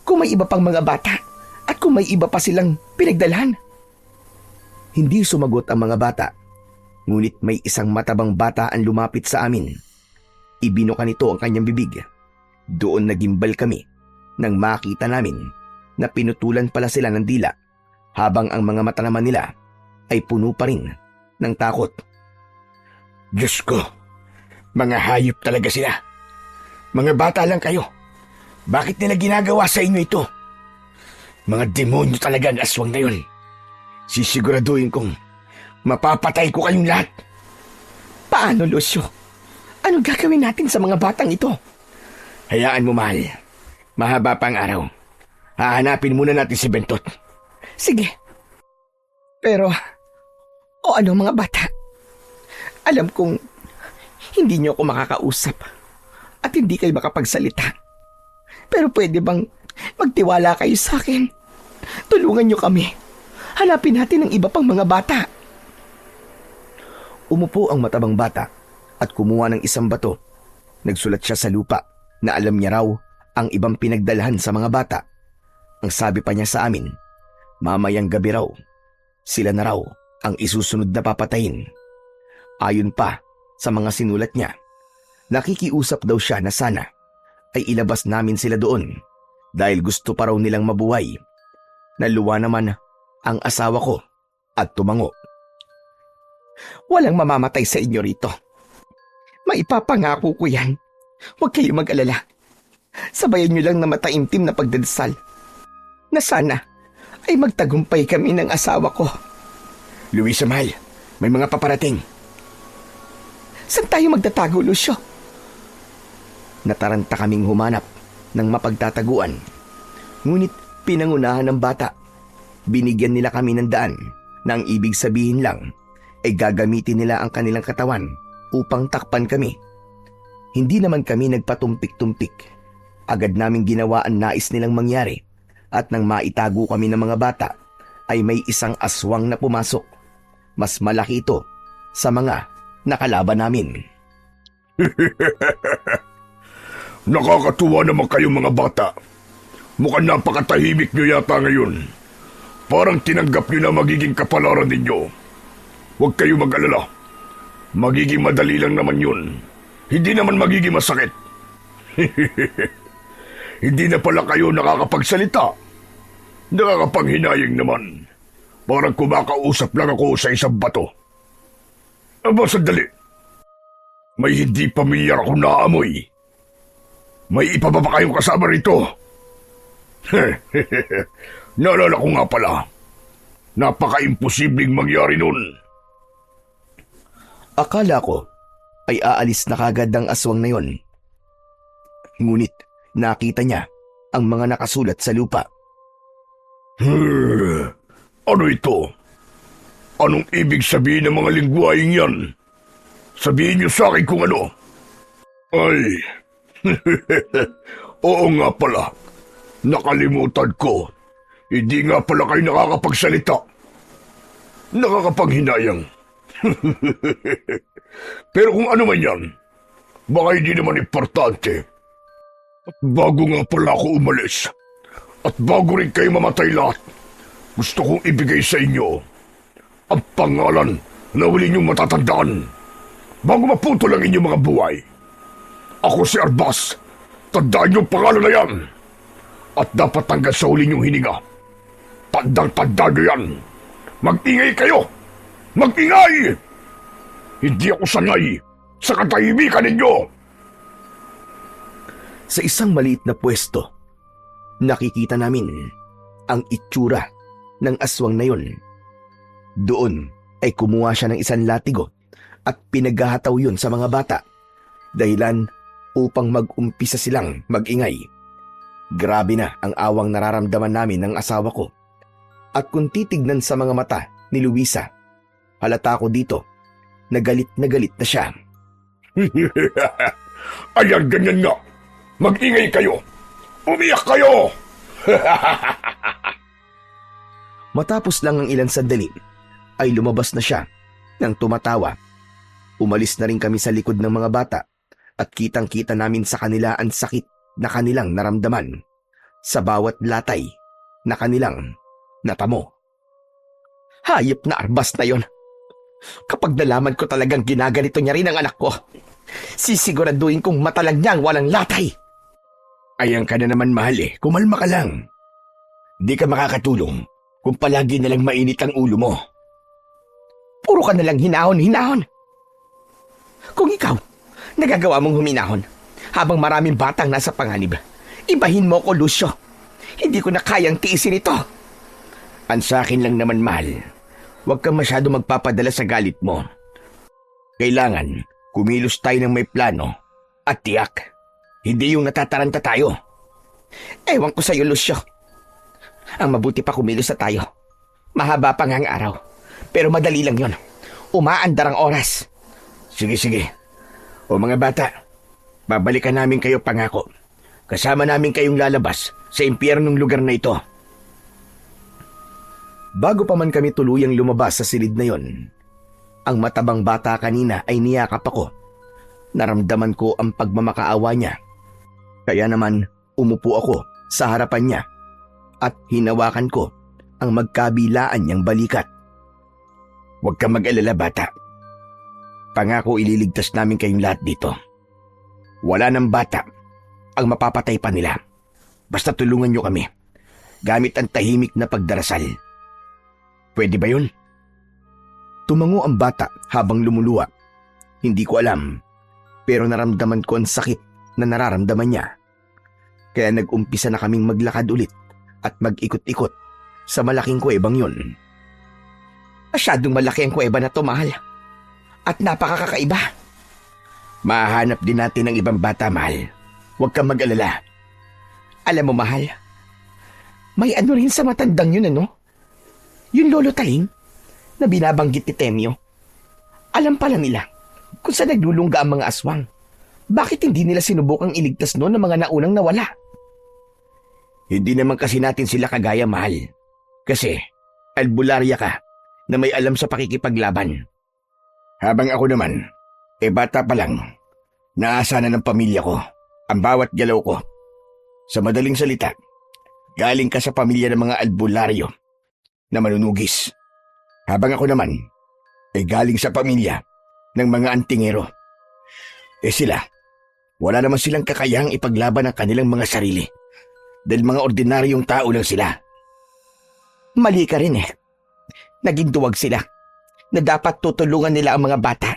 kung may iba pang mga bata at kung may iba pa silang pinagdalhan? Hindi sumagot ang mga bata. Ngunit may isang matabang bata ang lumapit sa amin. Ibinuka nito ang kanyang bibig. Doon nagimbal kami nang makita namin na pinutulan pala sila ng dila habang ang mga mata naman nila ay puno pa rin ng takot. Diyos ko, mga hayop talaga sila. Mga bata lang kayo. Bakit nila ginagawa sa inyo ito? Mga demonyo talaga ang aswang na yun. Sisiguraduhin kong mapapatay ko kayong lahat. Paano, Lucio? Anong gagawin natin sa mga batang ito? Hayaan mo, mahal. Mahaba pang araw. Hahanapin muna natin si Bentot. Sige. Pero, o ano mga bata? Alam kong hindi niyo ako makakausap at hindi kayo makapagsalita. Pero pwede bang magtiwala kayo sa akin? Tulungan niyo kami. Hanapin natin ang iba pang mga bata. Umupo ang matabang bata at kumuha ng isang bato. Nagsulat siya sa lupa na alam niya raw ang ibang pinagdalhan sa mga bata. Ang sabi pa niya sa amin, mamayang gabi raw, sila na raw ang isusunod na papatayin. Ayon pa sa mga sinulat niya, nakikiusap daw siya na sana ay ilabas namin sila doon dahil gusto pa raw nilang mabuhay. Naluwa naman ang asawa ko at tumango. Walang mamamatay sa inyo rito. Maipapangako ko yan. Huwag kayong mag-alala. Sabayan niyo lang na mataimtim na pagdadasal na sana ay magtagumpay kami ng asawa ko. Luisa, mahal, may mga paparating. Saan tayo magtatago, Lucio? Nataranta kaming humanap ng mapagtataguan. Ngunit pinangunahan ng bata. Binigyan nila kami ng daan na ang ibig sabihin lang ay gagamitin nila ang kanilang katawan upang takpan kami. Hindi naman kami nagpatumpik-tumpik. Agad naming ginawa ang nais nilang mangyari at nang maitago kami ng mga bata ay may isang aswang na pumasok. Mas malaki ito sa mga nakalaban namin. Nakakatuwa naman kayo mga bata. Mukhang napakatahimik nyo yata ngayon. Parang tinanggap nyo na magiging kapalaran ninyo. Huwag kayo mag-alala. Magiging madali lang naman yun. Hindi naman magiging masakit. Hindi na pala kayo nakakapagsalita. Nakakapanghinayang naman. Parang kumakausap lang ako sa isang bato. Aba, sandali. May hindi pamilyar akong naamoy. May iba pa ba kayong kasama rito? Naalala ko nga pala. Napaka-imposibleng mangyari nun. Akala ko ay aalis na kagad ang aswang na yon. Ngunit nakita niya ang mga nakasulat sa lupa. Ano ito? Anong ibig sabihin ng mga lingwaheng yan? Sabihin niyo sa akin kung ano. Ay, oo nga pala. Nakalimutan ko. Hindi nga pala kayo nakakapagsalita. Nakakapanghinayang. Pero kung ano man yan, baka hindi naman importante. At bago nga pala ako umalis, at bago rin kayo mamatay lahat, gusto kong ibigay sa inyo ang pangalan na huli niyong matatandaan bago maputol ang inyong mga buhay. Ako si Arbas. Tandaan niyong pangalan na yan. At dapat hanggang sa huli niyong hininga. Tandang-tandaan niyo yan. Mag-ingay kayo! Mag-ingay! Hindi ako sanay sa katahimikan ninyo! Sa isang maliit na pwesto, nakikita namin ang itsura ng aswang na yun. Doon ay kumuha siya ng isang latigo at pinaghahataw yun sa mga bata, dahilan upang mag-umpisa silang mag-ingay. Grabe na ang awang nararamdaman namin ng asawa ko. At kung titignan sa mga mata ni Luisa, halata ko dito na galit na siya. Ayan, ganyan nga. Mag-ingay kayo. Umiyak kayo. Matapos lang ang ilang sandali, ay lumabas na siya nang tumatawa. Umalis na rin kami sa likod ng mga bata at kitang-kita namin sa kanila ang sakit na kanilang naramdaman sa bawat latay na kanilang natamo. Hayop na arbas na yon. Kapag nalaman ko talagang ginaganito niya rin ang anak ko, sisiguraduhin kong matalag niyang walang latay. Ayan ka na naman, mahal eh. Kumalma ka lang. Di ka makakatulong kung palagi nalang mainit ang ulo mo. Puro ka nalang hinahon. Kung ikaw, nagagawa mong huminahon habang maraming batang nasa panganib, ibahin mo ko, Lucio. Hindi ko na kayang tiisin ito. Ang sa akin lang naman, mahal. Huwag kang masyado magpapadala sa galit mo. Kailangan kumilos tayo ng may plano at tiyak. Hindi yung natataranta tayo. Ewan ko sa'yo, Lucio. Ang mabuti pa kumilos na tayo. Mahaba pa nga ang araw. Pero madali lang yon. Umaandar ang oras. Sige. O mga bata, babalikan namin kayo pangako. Kasama namin kayong lalabas sa impyernong lugar na ito. Bago pa man kami tuluyang lumabas sa silid na yon, ang matabang bata kanina ay niyakap ako. Naramdaman ko ang pagmamakaawa niya. Kaya naman umupo ako sa harapan niya at hinawakan ko ang magkabilaan niyang balikat. Huwag kang mag-alala, bata. Pangako ililigtas namin kayong lahat dito. Wala ng bata ang mapapatay pa nila. Basta tulungan niyo kami gamit ang tahimik na pagdarasal. Pwede ba yun? Tumango ang bata habang lumuluwa. Hindi ko alam, pero naramdaman ko ang sakit na nararamdaman niya. Kaya nag-umpisa na kaming maglakad ulit at mag-ikot-ikot sa malaking kuwebang yun. Masyadong malaki ang kuweba na to, mahal. At napakakaiba. Mahanap din natin ng ibang bata, mahal. Huwag kang mag-alala. Alam mo, mahal, may ano rin sa matandang yun, ano? Yung lolo Taling na binabanggit ni Temyo. Alam pala nila kung saan naglulungga ang mga aswang. Bakit hindi nila sinubukang iligtas noon ng mga naunang nawala? Hindi naman kasi natin sila kagaya, mahal. Kasi albularya ka na may alam sa pakikipaglaban. Habang ako naman, bata pa lang, naasa na ng pamilya ko ang bawat galaw ko. Sa madaling salita, galing ka sa pamilya ng mga albularyo na manunugis. Habang ako naman, galing sa pamilya ng mga antingero. Sila, wala naman silang kakayahang ipaglaban ang kanilang mga sarili dahil mga ordinaryong tao lang sila. Mali ka rin eh. Naging duwag sila na dapat tutulungan nila ang mga bata.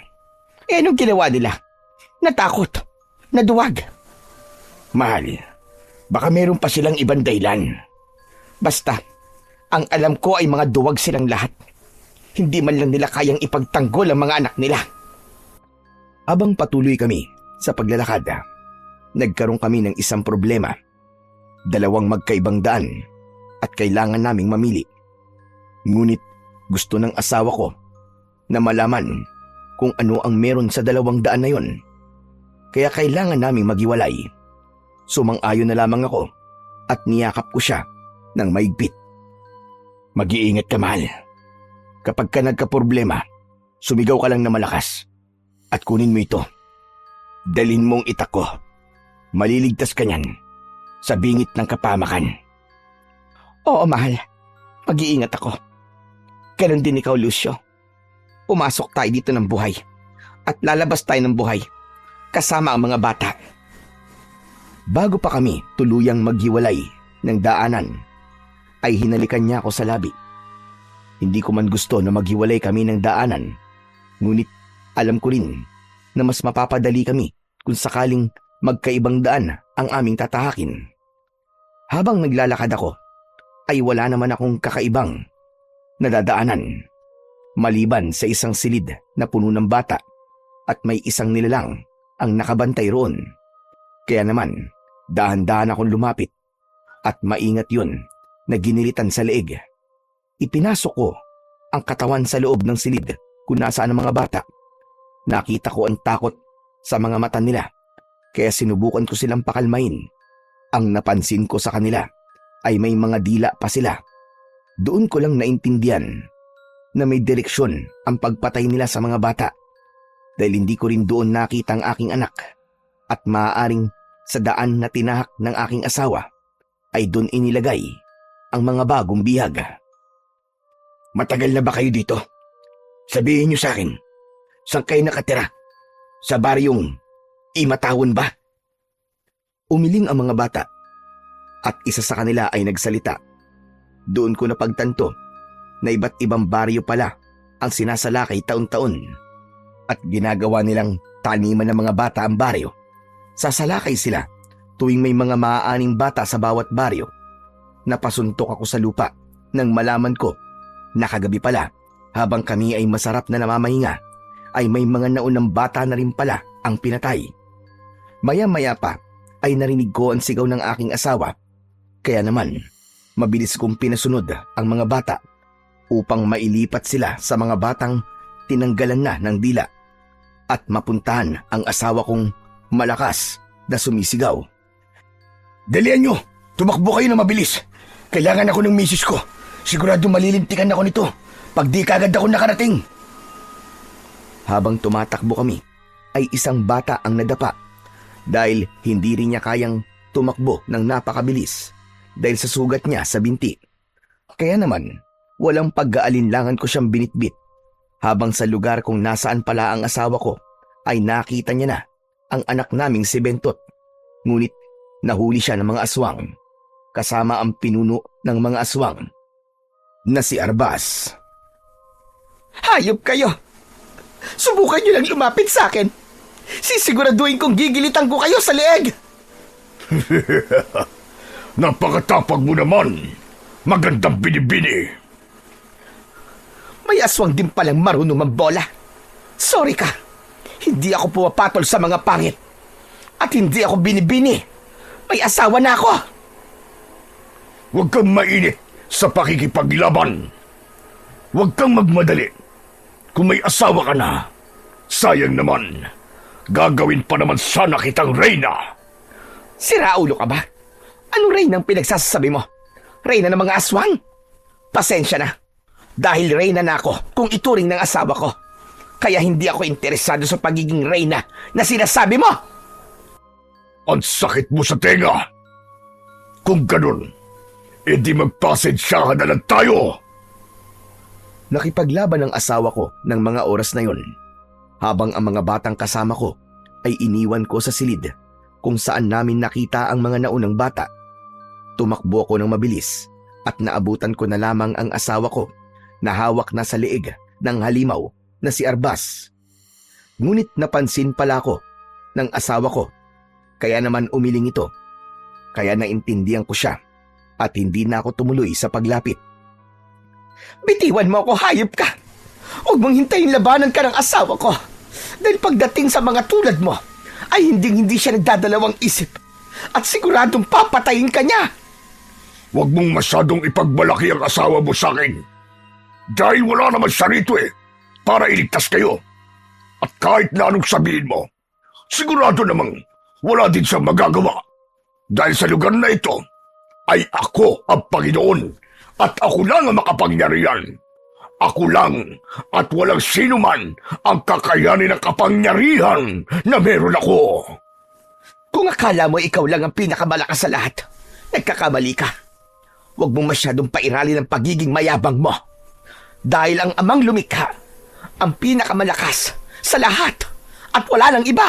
Anong ginawa nila? Natakot. Naduwag. Mahal, baka meron pa silang ibang dahilan. Basta, ang alam ko ay mga duwag silang lahat. Hindi man lang nila kayang ipagtanggol ang mga anak nila. Habang patuloy kami sa paglalakad, nagkaroon kami ng isang problema. Dalawang magkaibang daan at kailangan naming mamili. Ngunit gusto ng asawa ko na malaman kung ano ang meron sa dalawang daan na yon. Kaya kailangan naming maghiwalay. Sumang-ayon na lamang ako at niyakap ko siya ng maigpit. Mag-iingat ka, mahal. Kapag ka nagka-problema, sumigaw ka lang na malakas at kunin mo ito. Dalhin mong itak ko. Maliligtas ka niyan sa bingit ng kapamakan. Oo, mahal. Mag-iingat ako. Ganon din ikaw, Lucio. Pumasok tayo dito ng buhay at lalabas tayo ng buhay kasama ang mga bata. Bago pa kami tuluyang maghiwalay ng daanan, ay hinalikan niya ako sa labi. Hindi ko man gusto na maghiwalay kami ng daanan, ngunit alam ko rin na mas mapapadali kami kung sakaling magkaibang daan ang aming tatahakin. Habang naglalakad ako, ay wala naman akong kakaibang nadadaanan. Maliban sa isang silid na puno ng bata at may isang nilalang ang nakabantay roon. Kaya naman, dahan-dahan akong lumapit at maingat yun na ginilitan sa leeg. Ipinasok ko ang katawan sa loob ng silid kung nasaan ang mga bata. Nakita ko ang takot sa mga mata nila, kaya sinubukan ko silang pakalmain. Ang napansin ko sa kanila ay may mga dila pa sila. Doon ko lang naintindihan na may direksyon ang pagpatay nila sa mga bata, dahil hindi ko rin doon nakita ang aking anak, at maaaring sa daan na tinahak ng aking asawa ay doon inilagay ang mga bagong bihag. Matagal na ba kayo dito? Sabihin niyo sa akin, saan kayo nakatira? Sa baryong Imatawon ba? Umiling ang mga bata at isa sa kanila ay nagsalita. Doon ko napagtanto na iba't ibang baryo pala ang sinasalakay taon-taon at ginagawa nilang taniman ng mga bata ang baryo. Sasalakay sila tuwing may mga maaaning bata sa bawat baryo. Napasuntok ako sa lupa nang malaman ko na kagabi pala habang kami ay masarap na namamahinga ay may mga naunang bata na rin pala ang pinatay. Maya-maya pa ay narinig ko ang sigaw ng aking asawa. Kaya naman, mabilis kong pinasunod ang mga bata upang mailipat sila sa mga batang tinanggalan na ng dila at mapuntahan ang asawa kong malakas na sumisigaw. Dalian nyo! Tumakbo kayo na mabilis! Kailangan ako ng misis ko. Sigurado malilintikan ako nito pag di kagad ako nakarating. Habang tumatakbo kami, ay isang bata ang nadapa dahil hindi rin niya kayang tumakbo ng napakabilis dahil sa sugat niya sa binti. Kaya naman, walang pag-aalinlangan ko siyang binitbit habang sa lugar kung nasaan pala ang asawa ko ay nakita niya na ang anak naming si Bentot. Ngunit nahuli siya ng mga aswang kasama ang pinuno ng mga aswang na si Arbas. Hayop kayo! Subukan niyo lang lumapit sa akin. Sisiguraduhin kong gigilitan ko kayo sa leeg. Napakatapag mo naman. Magandang binibini. May aswang din palang marunong magbola. Sorry ka. Hindi ako pumapatol sa mga pangit. At hindi ako binibini. May asawa na ako. Huwag kang mainit sa pakikipaglaban. Huwag kang magmadali. Kung may asawa ka na, sayang naman. Gagawin pa naman sana kitang reyna. Siraulo ka ba? Anong reyna ang pinagsasabi mo? Reyna ng mga aswang? Pasensya na. Dahil reyna na ako kung ituring ng asawa ko. Kaya hindi ako interesado sa pagiging reyna na sinasabi mo. Ang sakit mo sa tenga. Kung ganun, edi magpasensyahan na lang tayo. Nakipaglaban ang asawa ko ng mga oras na yon, habang ang mga batang kasama ko ay iniwan ko sa silid kung saan namin nakita ang mga naunang bata. Tumakbo ako ng mabilis at naabutan ko na lamang ang asawa ko na hawak na sa leeg ng halimaw na si Arbas. Ngunit napansin pala ko ng asawa ko, kaya naman umiling ito. Kaya naintindihan ko siya at hindi na ako tumuloy sa paglapit. Bitiwan mo ako, hayop ka. Huwag mong hintayin labanan ka ng asawa ko. Dahil pagdating sa mga tulad mo, ay hindi siya nagdadalawang isip. At siguradong papatayin ka niya. Huwag mong masyadong ipagmalaki ang asawa mo sa akin. Dahil wala naman siya rito para iligtas kayo. At kahit na anong sabihin mo, sigurado namang wala din siyang magagawa. Dahil sa lugar na ito, ay ako ang Panginoon. At ako lang ang makapangyarihan. Ako lang at walang sino man ang kakayanin ng kapangyarihan na meron ako. Kung akala mo ikaw lang ang pinakamalakas sa lahat, nagkakamali ka. Huwag mong masyadong pairali ng pagiging mayabang mo. Dahil ang amang lumikha, ang pinakamalakas sa lahat at wala nang iba.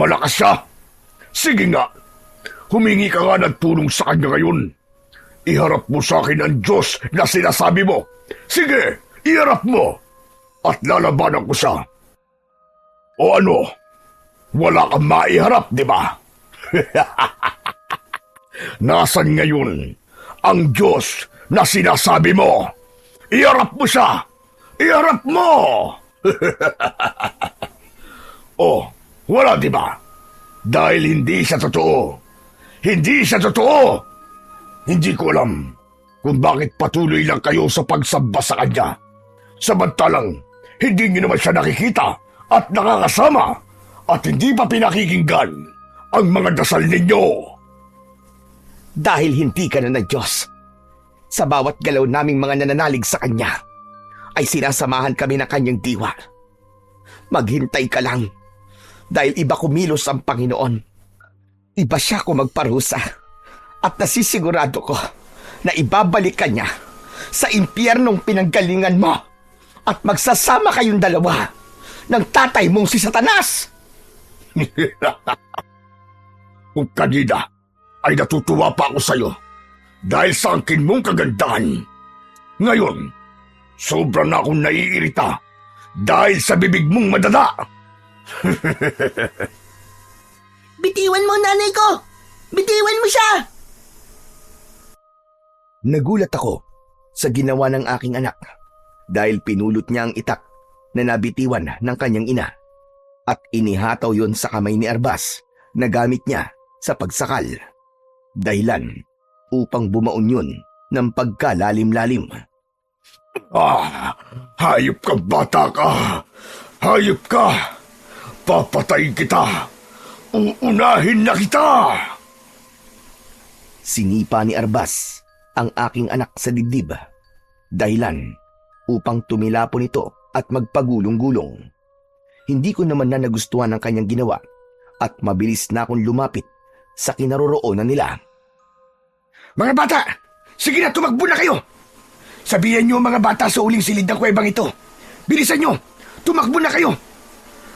Malakas siya? Sige nga. Humingi ka nga ng tulong sa kanya ngayon. Iharap mo sa akin ang Diyos na sinasabi mo. Sige, iharap mo. At lalabanan ko siya. O ano? Wala kang maiharap, di ba? Nasaan ngayon ang Diyos na sinasabi mo? Iharap mo siya! Iharap mo! Oh, wala di ba? Dahil hindi siya totoo. Hindi siya totoo! Hindi ko alam kung bakit patuloy lang kayo sa pagsamba sa kanya. Samantalang, hindi niyo naman siya nakikita at nakakasama at hindi pa pinakikinggan ang mga dasal ninyo. Dahil hindi ka na ng Diyos, sa bawat galaw naming mga nananalig sa Kanya, ay sinasamahan kami ng Kanyang diwa. Maghintay ka lang, dahil iba kumilos ang Panginoon. Iba siya kung magparusa, at nasisigurado ko na ibabalik ka niya sa impyernong pinanggalingan mo at magsasama kayong dalawa ng tatay mong si Satanas. Kung kanina ay natutuwa pa ako sa'yo dahil sa angkin mong kagandahan. Ngayon, sobra na akong naiirita dahil sa bibig mong madada. Bitiwan mo nanay ko! Bitiwan mo siya! Nagulat ako sa ginawa ng aking anak dahil pinulot niya ang itak na nabitiwan ng kanyang ina at inihataw yon sa kamay ni Arbas na gamit niya sa pagsakal. Dahilan upang bumaon yun ng pagkalalim-lalim. Hayop ka, bata ka! Hayop ka! Papatayin kita! Uunahin na kita! Sinipa ni Arbas ang aking anak sa dibdib. Dahilan upang tumilapon ito at magpagulong-gulong. Hindi ko naman na nagustuhan ang kanyang ginawa at mabilis na akong lumapit sa kinaroroonan nila. Mga bata! Sige na, tumakbo na kayo! Sabihan niyo mga bata sa uling silid ng kuwebang ito. Bilisan niyo! Tumakbo na kayo!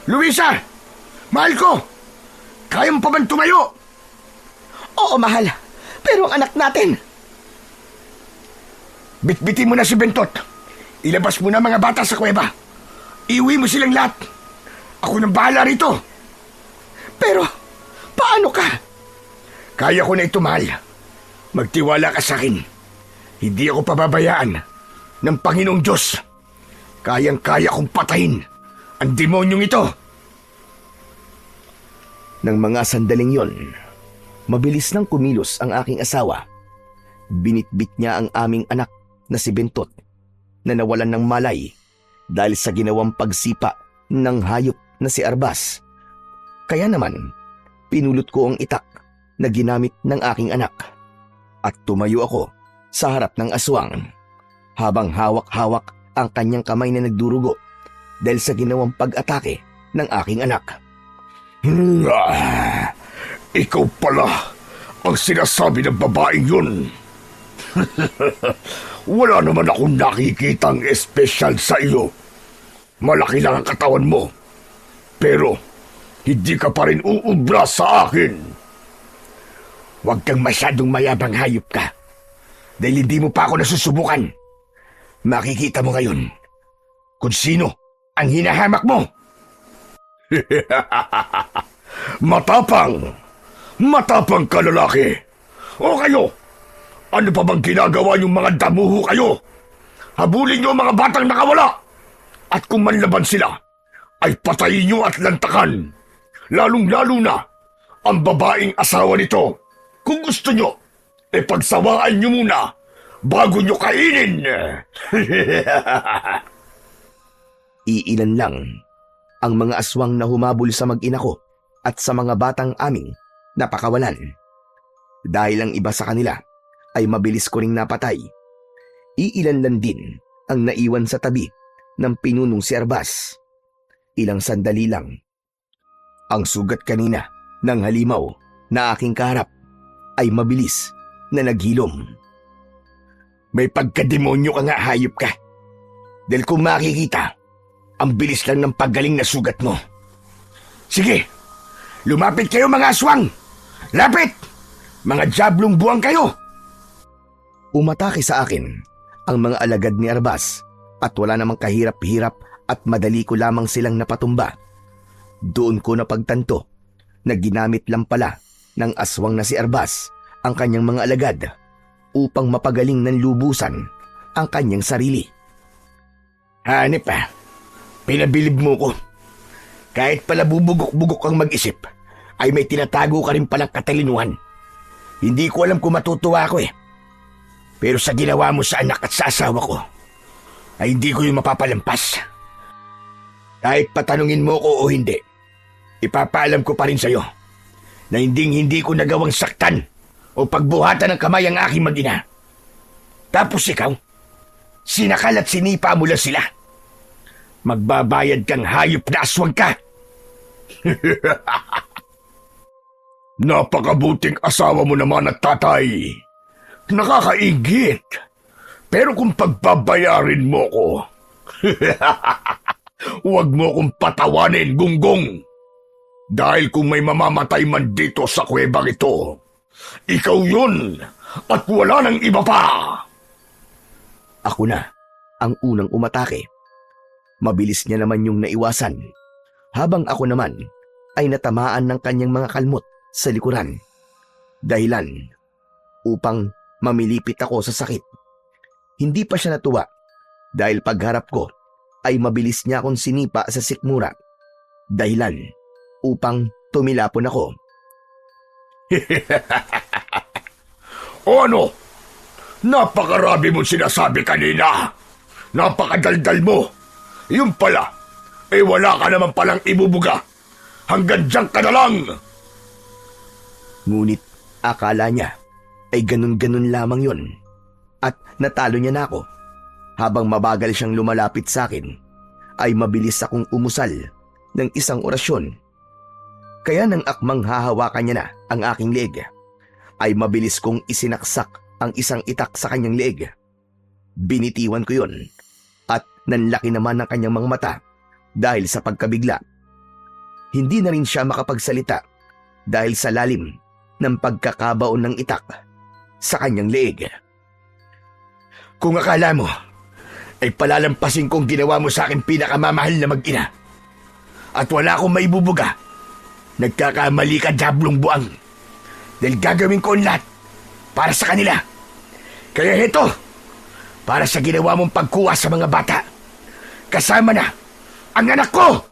Luisa! Mahal ko! Kaya mo pa man tumayo? Oo, mahal. Pero ang anak natin... Bitbitin mo na si Bentot. Ilabas mo na mga bata sa kuweba. Iuwi mo silang lahat. Ako nang bahala rito. Pero, paano ka? Kaya ko na ito, mahal. Magtiwala ka sa akin. Hindi ako pababayaan ng Panginoong Diyos. Kayang-kaya kong patayin ang demonyong ito. Nang mga sandaling yon, mabilis nang kumilos ang aking asawa. Binitbit niya ang aming anak na si Bentot na nawalan ng malay dahil sa ginawang pagsipa ng hayop na si Arbas. Kaya naman, pinulot ko ang itak na ginamit ng aking anak at tumayo ako sa harap ng aswang habang hawak-hawak ang kanyang kamay na nagdurugo dahil sa ginawang pag-atake ng aking anak. Ikaw pala ang sinasabi ng babaeng yun. Wala naman akong nakikitang espesyal sa iyo. Malaki lang ang katawan mo. Pero hindi ka pa rin uubra sa akin. Huwag kang masyadong mayabang, hayop ka. Dahil hindi mo pa ako nasusubukan. Makikita mo ngayon kung sino ang hinahamak mo. Matapang! Matapang ka, lalaki! O kayo, ano pa bang ginagawa yung mga damuho kayo? Habulin niyo ang mga batang nakawala! At kung manlaban sila, ay patayin niyo at lantakan. Lalong-lalo na ang babaeng asawa nito. Kung gusto niyo, pagsawaan niyo muna bago niyo kainin. Iilan lang ang mga aswang na humabol sa mag-ina ko at sa mga batang aming napakawalan. Dahil ang iba sa kanila ay mabilis ko ring napatay. Iilan lang din ang naiwan sa tabi ng pinunong si Arbas. Ilang sandali lang. Ang sugat kanina ng halimaw na aking kaharap ay mabilis na naghilom. May pagkademonyo ka nga, hayop ka. Dahil kung makikita, ang bilis lang ng paggaling na sugat mo. Sige, lumapit kayo mga aswang! Lapit! Mga diablong buwang kayo! Umatake sa akin ang mga alagad ni Arbas at wala namang kahirap-hirap at madali ko lamang silang napatumba. Doon ko napagtanto na ginamit lang pala ng aswang na si Arbas ang kanyang mga alagad upang mapagaling ng lubusan ang kanyang sarili. Hanip pinabilib mo ko. Kahit pala bubugok-bugok kang mag-isip, ay may tinatago ka rin palang katalinuhan. Hindi ko alam kung matutuwa ako Pero sa ginawa mo sa anak at sa asawa ko, ay hindi ko yung mapapalampas. Kahit patanungin mo ko o hindi, ipapaalam ko pa rin sa'yo na hindi ko nagawang saktan o pagbuhatan ng kamay ang aking mag-ina. Tapos ikaw, sinakal at sinipa mo lang sila. Magbabayad kang hayop na aswang ka. Napakabuting asawa mo naman at tatay. Nakakaingit. Pero kung pagbabayarin mo ko, huwag mo kong patawanin, Gunggong. Dahil kung may mamamatay man dito sa kuwebang ito, ikaw yun at wala nang iba pa. Ako na ang unang umatake. Mabilis niya naman yung naiwasan, habang ako naman ay natamaan ng kanyang mga kalmot sa likuran. Dahilan upang mamilipit ako sa sakit. Hindi pa siya natuwa dahil pagharap ko ay mabilis niya akong sinipa sa sikmura. Dahilan upang tumilapon ako. O ano? Napakarami mong sinasabi kanina. Napakadaldal mo. Yung pala, wala ka naman palang ibubuga. Hanggang diyan ka na lang. Ngunit akala niya ay ganun-ganun lamang yun. At natalo niya na ako. Habang mabagal siyang lumalapit sa akin, ay mabilis akong umusal ng isang orasyon. Kaya nang akmang hahawakan niya na ang aking leeg, ay mabilis kong isinaksak ang isang itak sa kanyang leeg. Binitiwan ko yun at nanlaki naman ang kanyang mga mata dahil sa pagkabigla. Hindi na rin siya makapagsalita dahil sa lalim ng pagkakabaon ng itak sa kanyang leeg. Kung akala mo, ay palalampasin kong ginawa mo sa akin pinakamamahal na mag-ina. At wala akong maibubuga. Nagkakamali ka, Diablong Buang. Dahil gagawin ko ang lahat para sa kanila. Kaya heto, para sa ginawa mong pagkuha sa mga bata, kasama na ang anak ko!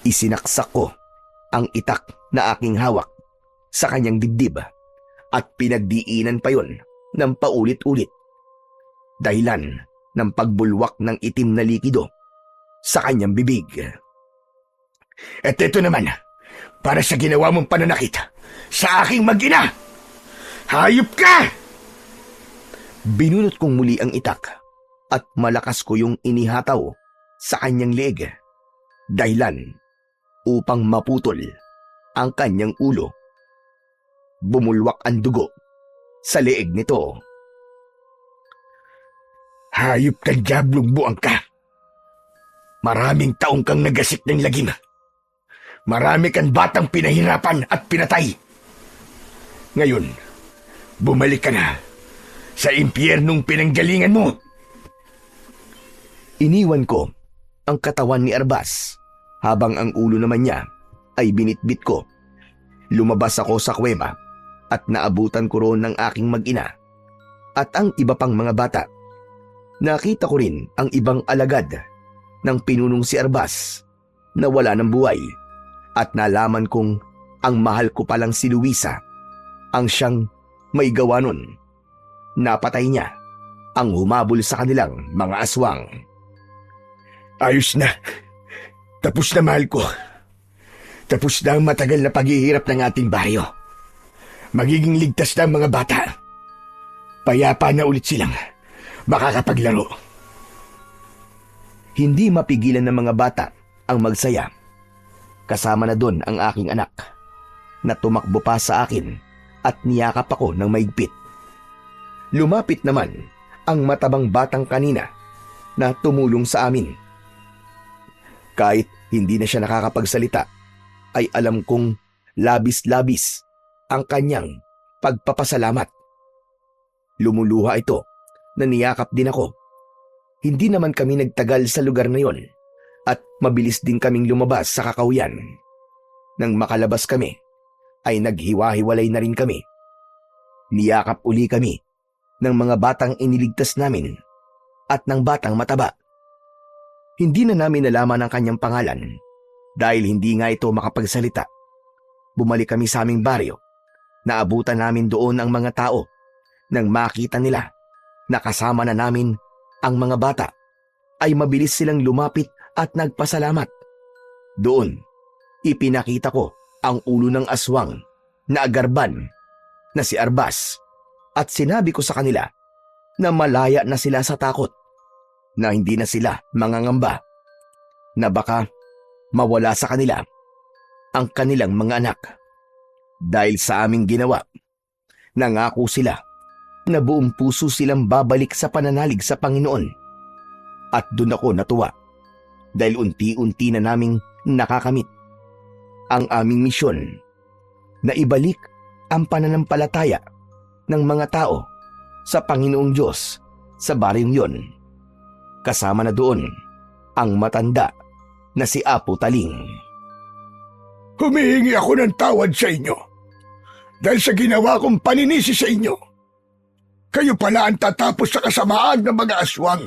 Isinaksak ko ang itak na aking hawak sa kanyang dibdib at pinagdiinan pa yon ng paulit-ulit. Dahilan ng pagbulwak ng itim na likido sa kanyang bibig. At ito naman, para sa ginawa mong pananakit sa aking mag-ina! Hayop ka! Binunot kong muli ang itak at malakas ko yung inihataw sa kanyang leeg. Dahilan upang maputol ang kanyang ulo. Bumulwak ang dugo sa leeg nito. Hayop ka, Diablong Buang ka! Maraming taong kang nagasik ng lagim. Marami kang batang pinahirapan at pinatay. Ngayon, bumalik ka na sa impyernong pinanggalingan mo. Iniwan ko ang katawan ni Arbas habang ang ulo naman niya ay binitbit ko. Lumabas ako sa kuweba at naabutan ko roon ng aking mag-ina at ang iba pang mga bata. Nakita ko rin ang ibang alagad ng pinunong si Arbas na wala ng buhay at nalaman kong ang mahal ko palang si Luisa ang siyang may gawa nun. Napatay niya ang humabol sa kanilang mga aswang. Ayos na. Tapos na, mahal ko. Tapos na ang matagal na paghihirap ng ating baryo. Magiging ligtas na ang mga bata. Payapa na ulit silang makakapaglaro. Hindi mapigilan ng mga bata ang magsaya. Kasama na doon ang aking anak na tumakbo pa sa akin at niyakap ako ng maigpit. Lumapit naman ang matabang batang kanina na tumulong sa amin. Kahit hindi na siya nakakapagsalita, ay alam kong labis-labis ang kanyang pagpapasalamat. Lumuluha ito na niyakap din ako. Hindi naman kami nagtagal sa lugar na yon at mabilis din kaming lumabas sa kakahuyan. Nang makalabas kami, ay naghiwa-hiwalay na rin kami. Niyakap uli kami ng mga batang iniligtas namin at ng batang mataba. Hindi na namin nalaman ang kanyang pangalan dahil hindi nga ito makapagsalita. Bumalik kami sa aming baryo. Naabutan namin doon ang mga tao. Nang makita nila na kasama na namin ang mga bata, ay mabilis silang lumapit at nagpasalamat. Doon, ipinakita ko ang ulo ng aswang na agarban na si Arbas at sinabi ko sa kanila na malaya na sila sa takot, na hindi na sila mangangamba, na baka mawala sa kanila ang kanilang mga anak. Dahil sa aming ginawa, nangako sila na buong puso silang babalik sa pananalig sa Panginoon. At doon ako natuwa dahil unti-unti na naming nakakamit ang aming misyon na ibalik ang pananampalataya ng mga tao sa Panginoong Diyos sa baryong yon. Kasama na doon ang matanda na si Apo Taling. Humihingi ako ng tawad sa inyo dahil sa ginawa kong paninisi sa inyo. Kayo pala ang tatapos sa kasamaan ng mga aswang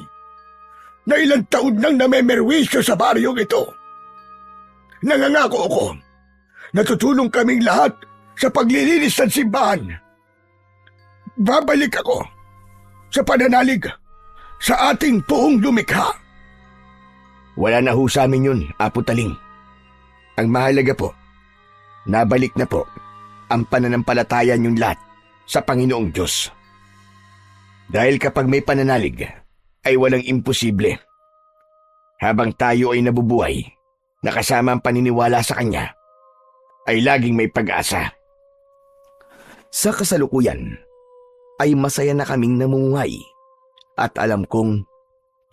na ilang taon nang namemerwisyo sa baryong ito. Nangangako ako na tutulong kaming lahat sa paglilinis ng simbahan. Babalik ako sa pananalig sa ating buong lumikha. Wala na ho sa amin yun, Apo Taling. Ang mahalaga po, nabalik na po ang pananampalataya niyong lahat sa Panginoong Diyos. Dahil kapag may pananalig, ay walang imposible. Habang tayo ay nabubuhay, nakasama ang paniniwala sa Kanya, ay laging may pag-asa. Sa kasalukuyan, ay masaya na kaming namumuhay at alam kong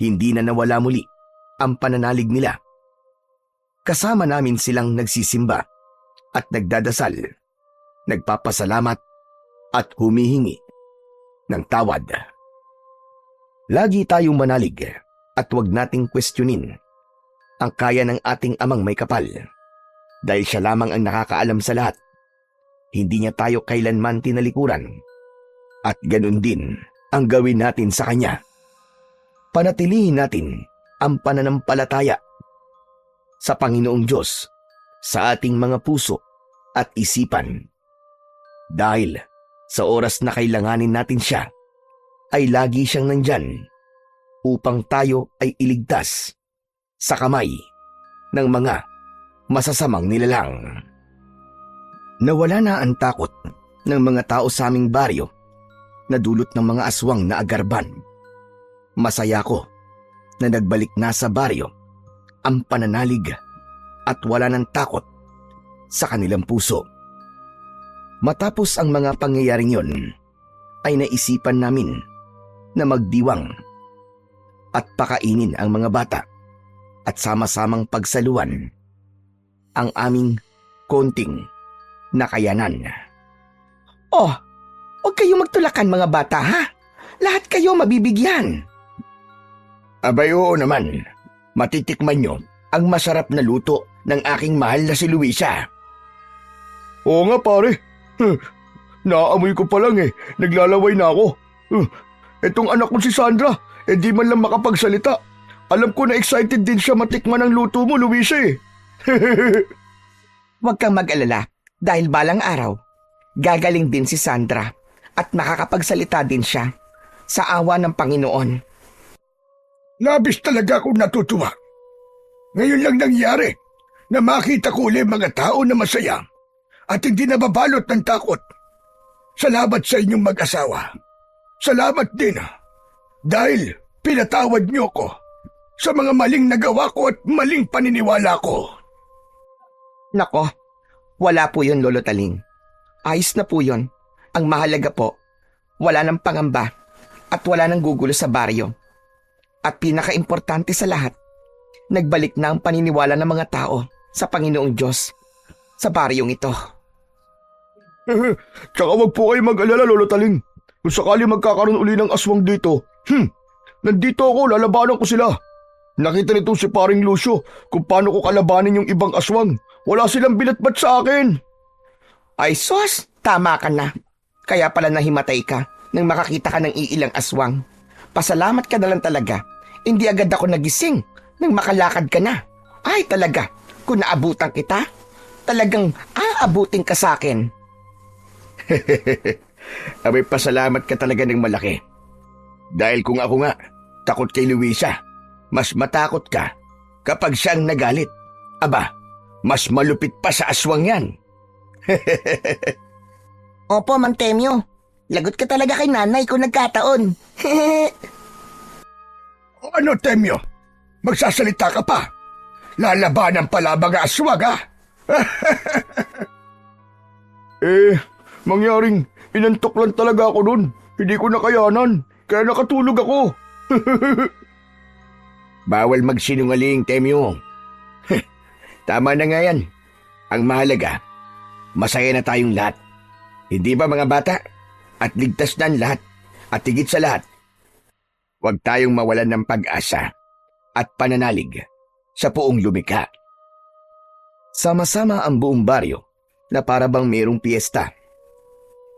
hindi na nawala muli ang pananalig nila. Kasama namin silang nagsisimba at nagdadasal, nagpapasalamat at humihingi ng tawad. Lagi tayong manalig at huwag nating questionin ang kaya ng ating amang may kapal dahil siya lamang ang nakakaalam sa lahat. Hindi niya tayo kailanman tinalikuran at ganun din ang gawin natin sa Kanya. Panatilihin natin ang pananampalataya sa Panginoong Diyos sa ating mga puso at isipan. Dahil sa oras na kailanganin natin siya, ay lagi siyang nandyan upang tayo ay iligtas sa kamay ng mga masasamang nilalang. Nawala na ang takot ng mga tao sa aming baryo na dulot ng mga aswang na agarban. Masaya ko na nagbalik na sa baryo ang pananalig at wala ng takot sa kanilang puso. Matapos ang mga pangyayaring yon, ay naisipan namin na magdiwang at pakainin ang mga bata at sama-samang pagsaluan ang aming konting nakayanan. Oh, huwag kayong magtulakan mga bata ha. Lahat kayo mabibigyan. Abay oo naman, matitikman nyo ang masarap na luto ng aking mahal na si Luisa. Oo nga pare. Naamoy ko pa lang naglalaway na ako. Etong anak ko si Sandra, di man lang makapagsalita. Alam ko na excited din siya matikman ang luto mo, Luisa Huwag kang mag-alala dahil balang araw, gagaling din si Sandra at makakapagsalita din siya sa awa ng Panginoon. Labis talaga akong natutuwa. Ngayon lang nangyari na makita ko ulit mga tao na masaya at hindi nababalot ng takot. Salamat sa inyong mag-asawa. Salamat din dahil pinatawad niyo ko sa mga maling nagawa ko at maling paniniwala ko. Nako, wala po yun, Lolo Taling. Ayos na po yun. Ang mahalaga po, wala ng pangamba at wala ng gugulo sa baryo. At pinaka-importante sa lahat, nagbalik na ang paniniwala ng mga tao sa Panginoong Diyos sa baryong ito. Tsaka wag po kayo mag-alala, Lolo Taling. Kung sakali magkakaroon uli ng aswang dito, nandito ako, lalabanan ko sila. Nakita nito si paring Lucio kung paano ko kalabanin yung ibang aswang. Wala silang binatbat sa akin. Ay sus, tama ka na. Kaya pala nahimatay ka nang makakita ka ng iilang aswang. Pasalamat ka na lang talaga. Hindi agad ako nagising nang makalakad ka na. Ay talaga, kung naabutan kita, talagang aabutin ka sa akin. Abay, pasalamat ka talaga ng malaki. Dahil kung ako nga, takot kay Luisa, mas matakot ka kapag siyang nagalit. Aba, mas malupit pa sa aswang yan. Opo, Mang Temyo. Lagot ka talaga kay nanay kung nagkataon. Ano, Temyo? Magsasalita ka pa? Lalabanan pala mga aswag, ha? Mangyaring inantok lang talaga ako nun. Hindi ko nakayanan, kaya nakatulog ako. Bawal magsinungaling, Temyo. Tama na nga yan. Ang mahalaga, masaya na tayong lahat. Hindi ba mga bata? At ligtas na ang lahat. At higit sa lahat, huwag tayong mawalan ng pag-asa at pananalig sa buong lumikha. Sama-sama ang buong baryo na para bang mayroong piyesta.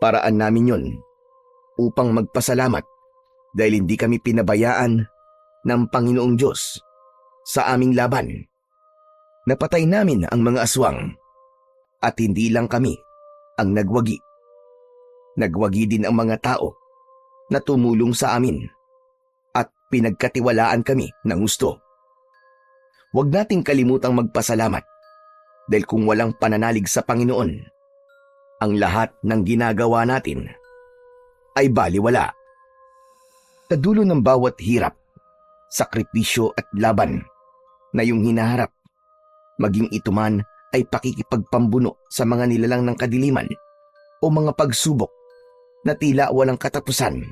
Paraan namin yon upang magpasalamat dahil hindi kami pinabayaan ng Panginoong Diyos sa aming laban. Napatay namin ang mga aswang at hindi lang kami ang nagwagi. Nagwagi din ang mga tao na tumulong sa amin at pinagkatiwalaan kami ng gusto. Huwag nating kalimutang magpasalamat dahil kung walang pananalig sa Panginoon, ang lahat ng ginagawa natin ay baliwala. Sa dulo ng bawat hirap, sakripisyo at laban na yung hinaharap, maging ito man ay pakikipagpambuno sa mga nilalang ng kadiliman o mga pagsubok na tila walang katapusan.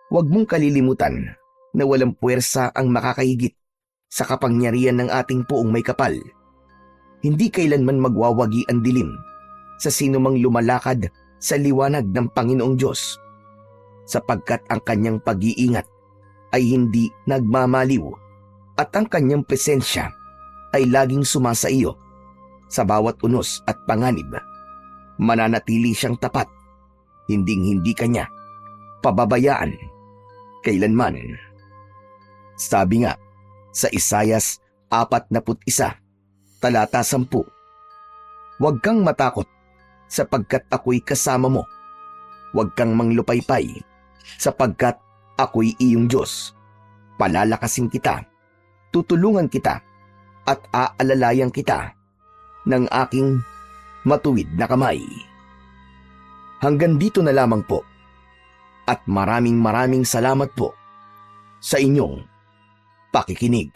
Huwag mong kalilimutan na walang puwersa ang makakahigit sa kapangyarihan ng ating Poong May Kapal. Hindi kailanman magwawagi ang dilim sa sinumang lumalakad sa liwanag ng Panginoong Diyos, sapagkat ang kanyang pag-iingat ay hindi nagmamaliw at ang kanyang presensya ay laging sumasa iyo sa bawat unos at panganib. Mananatili siyang tapat, hinding-hindi kanya pababayaan kailanman. Sabi nga sa Isayas 41, talata 10, huwag kang matakot sapagkat ako'y kasama mo. Huwag kang manglupaypay sapagkat ako'y iyong Diyos. Palalakasin kita, tutulungan kita, at aalalayan kita ng aking matuwid na kamay. Hanggang dito na lamang po. At maraming salamat po sa inyong pakikinig.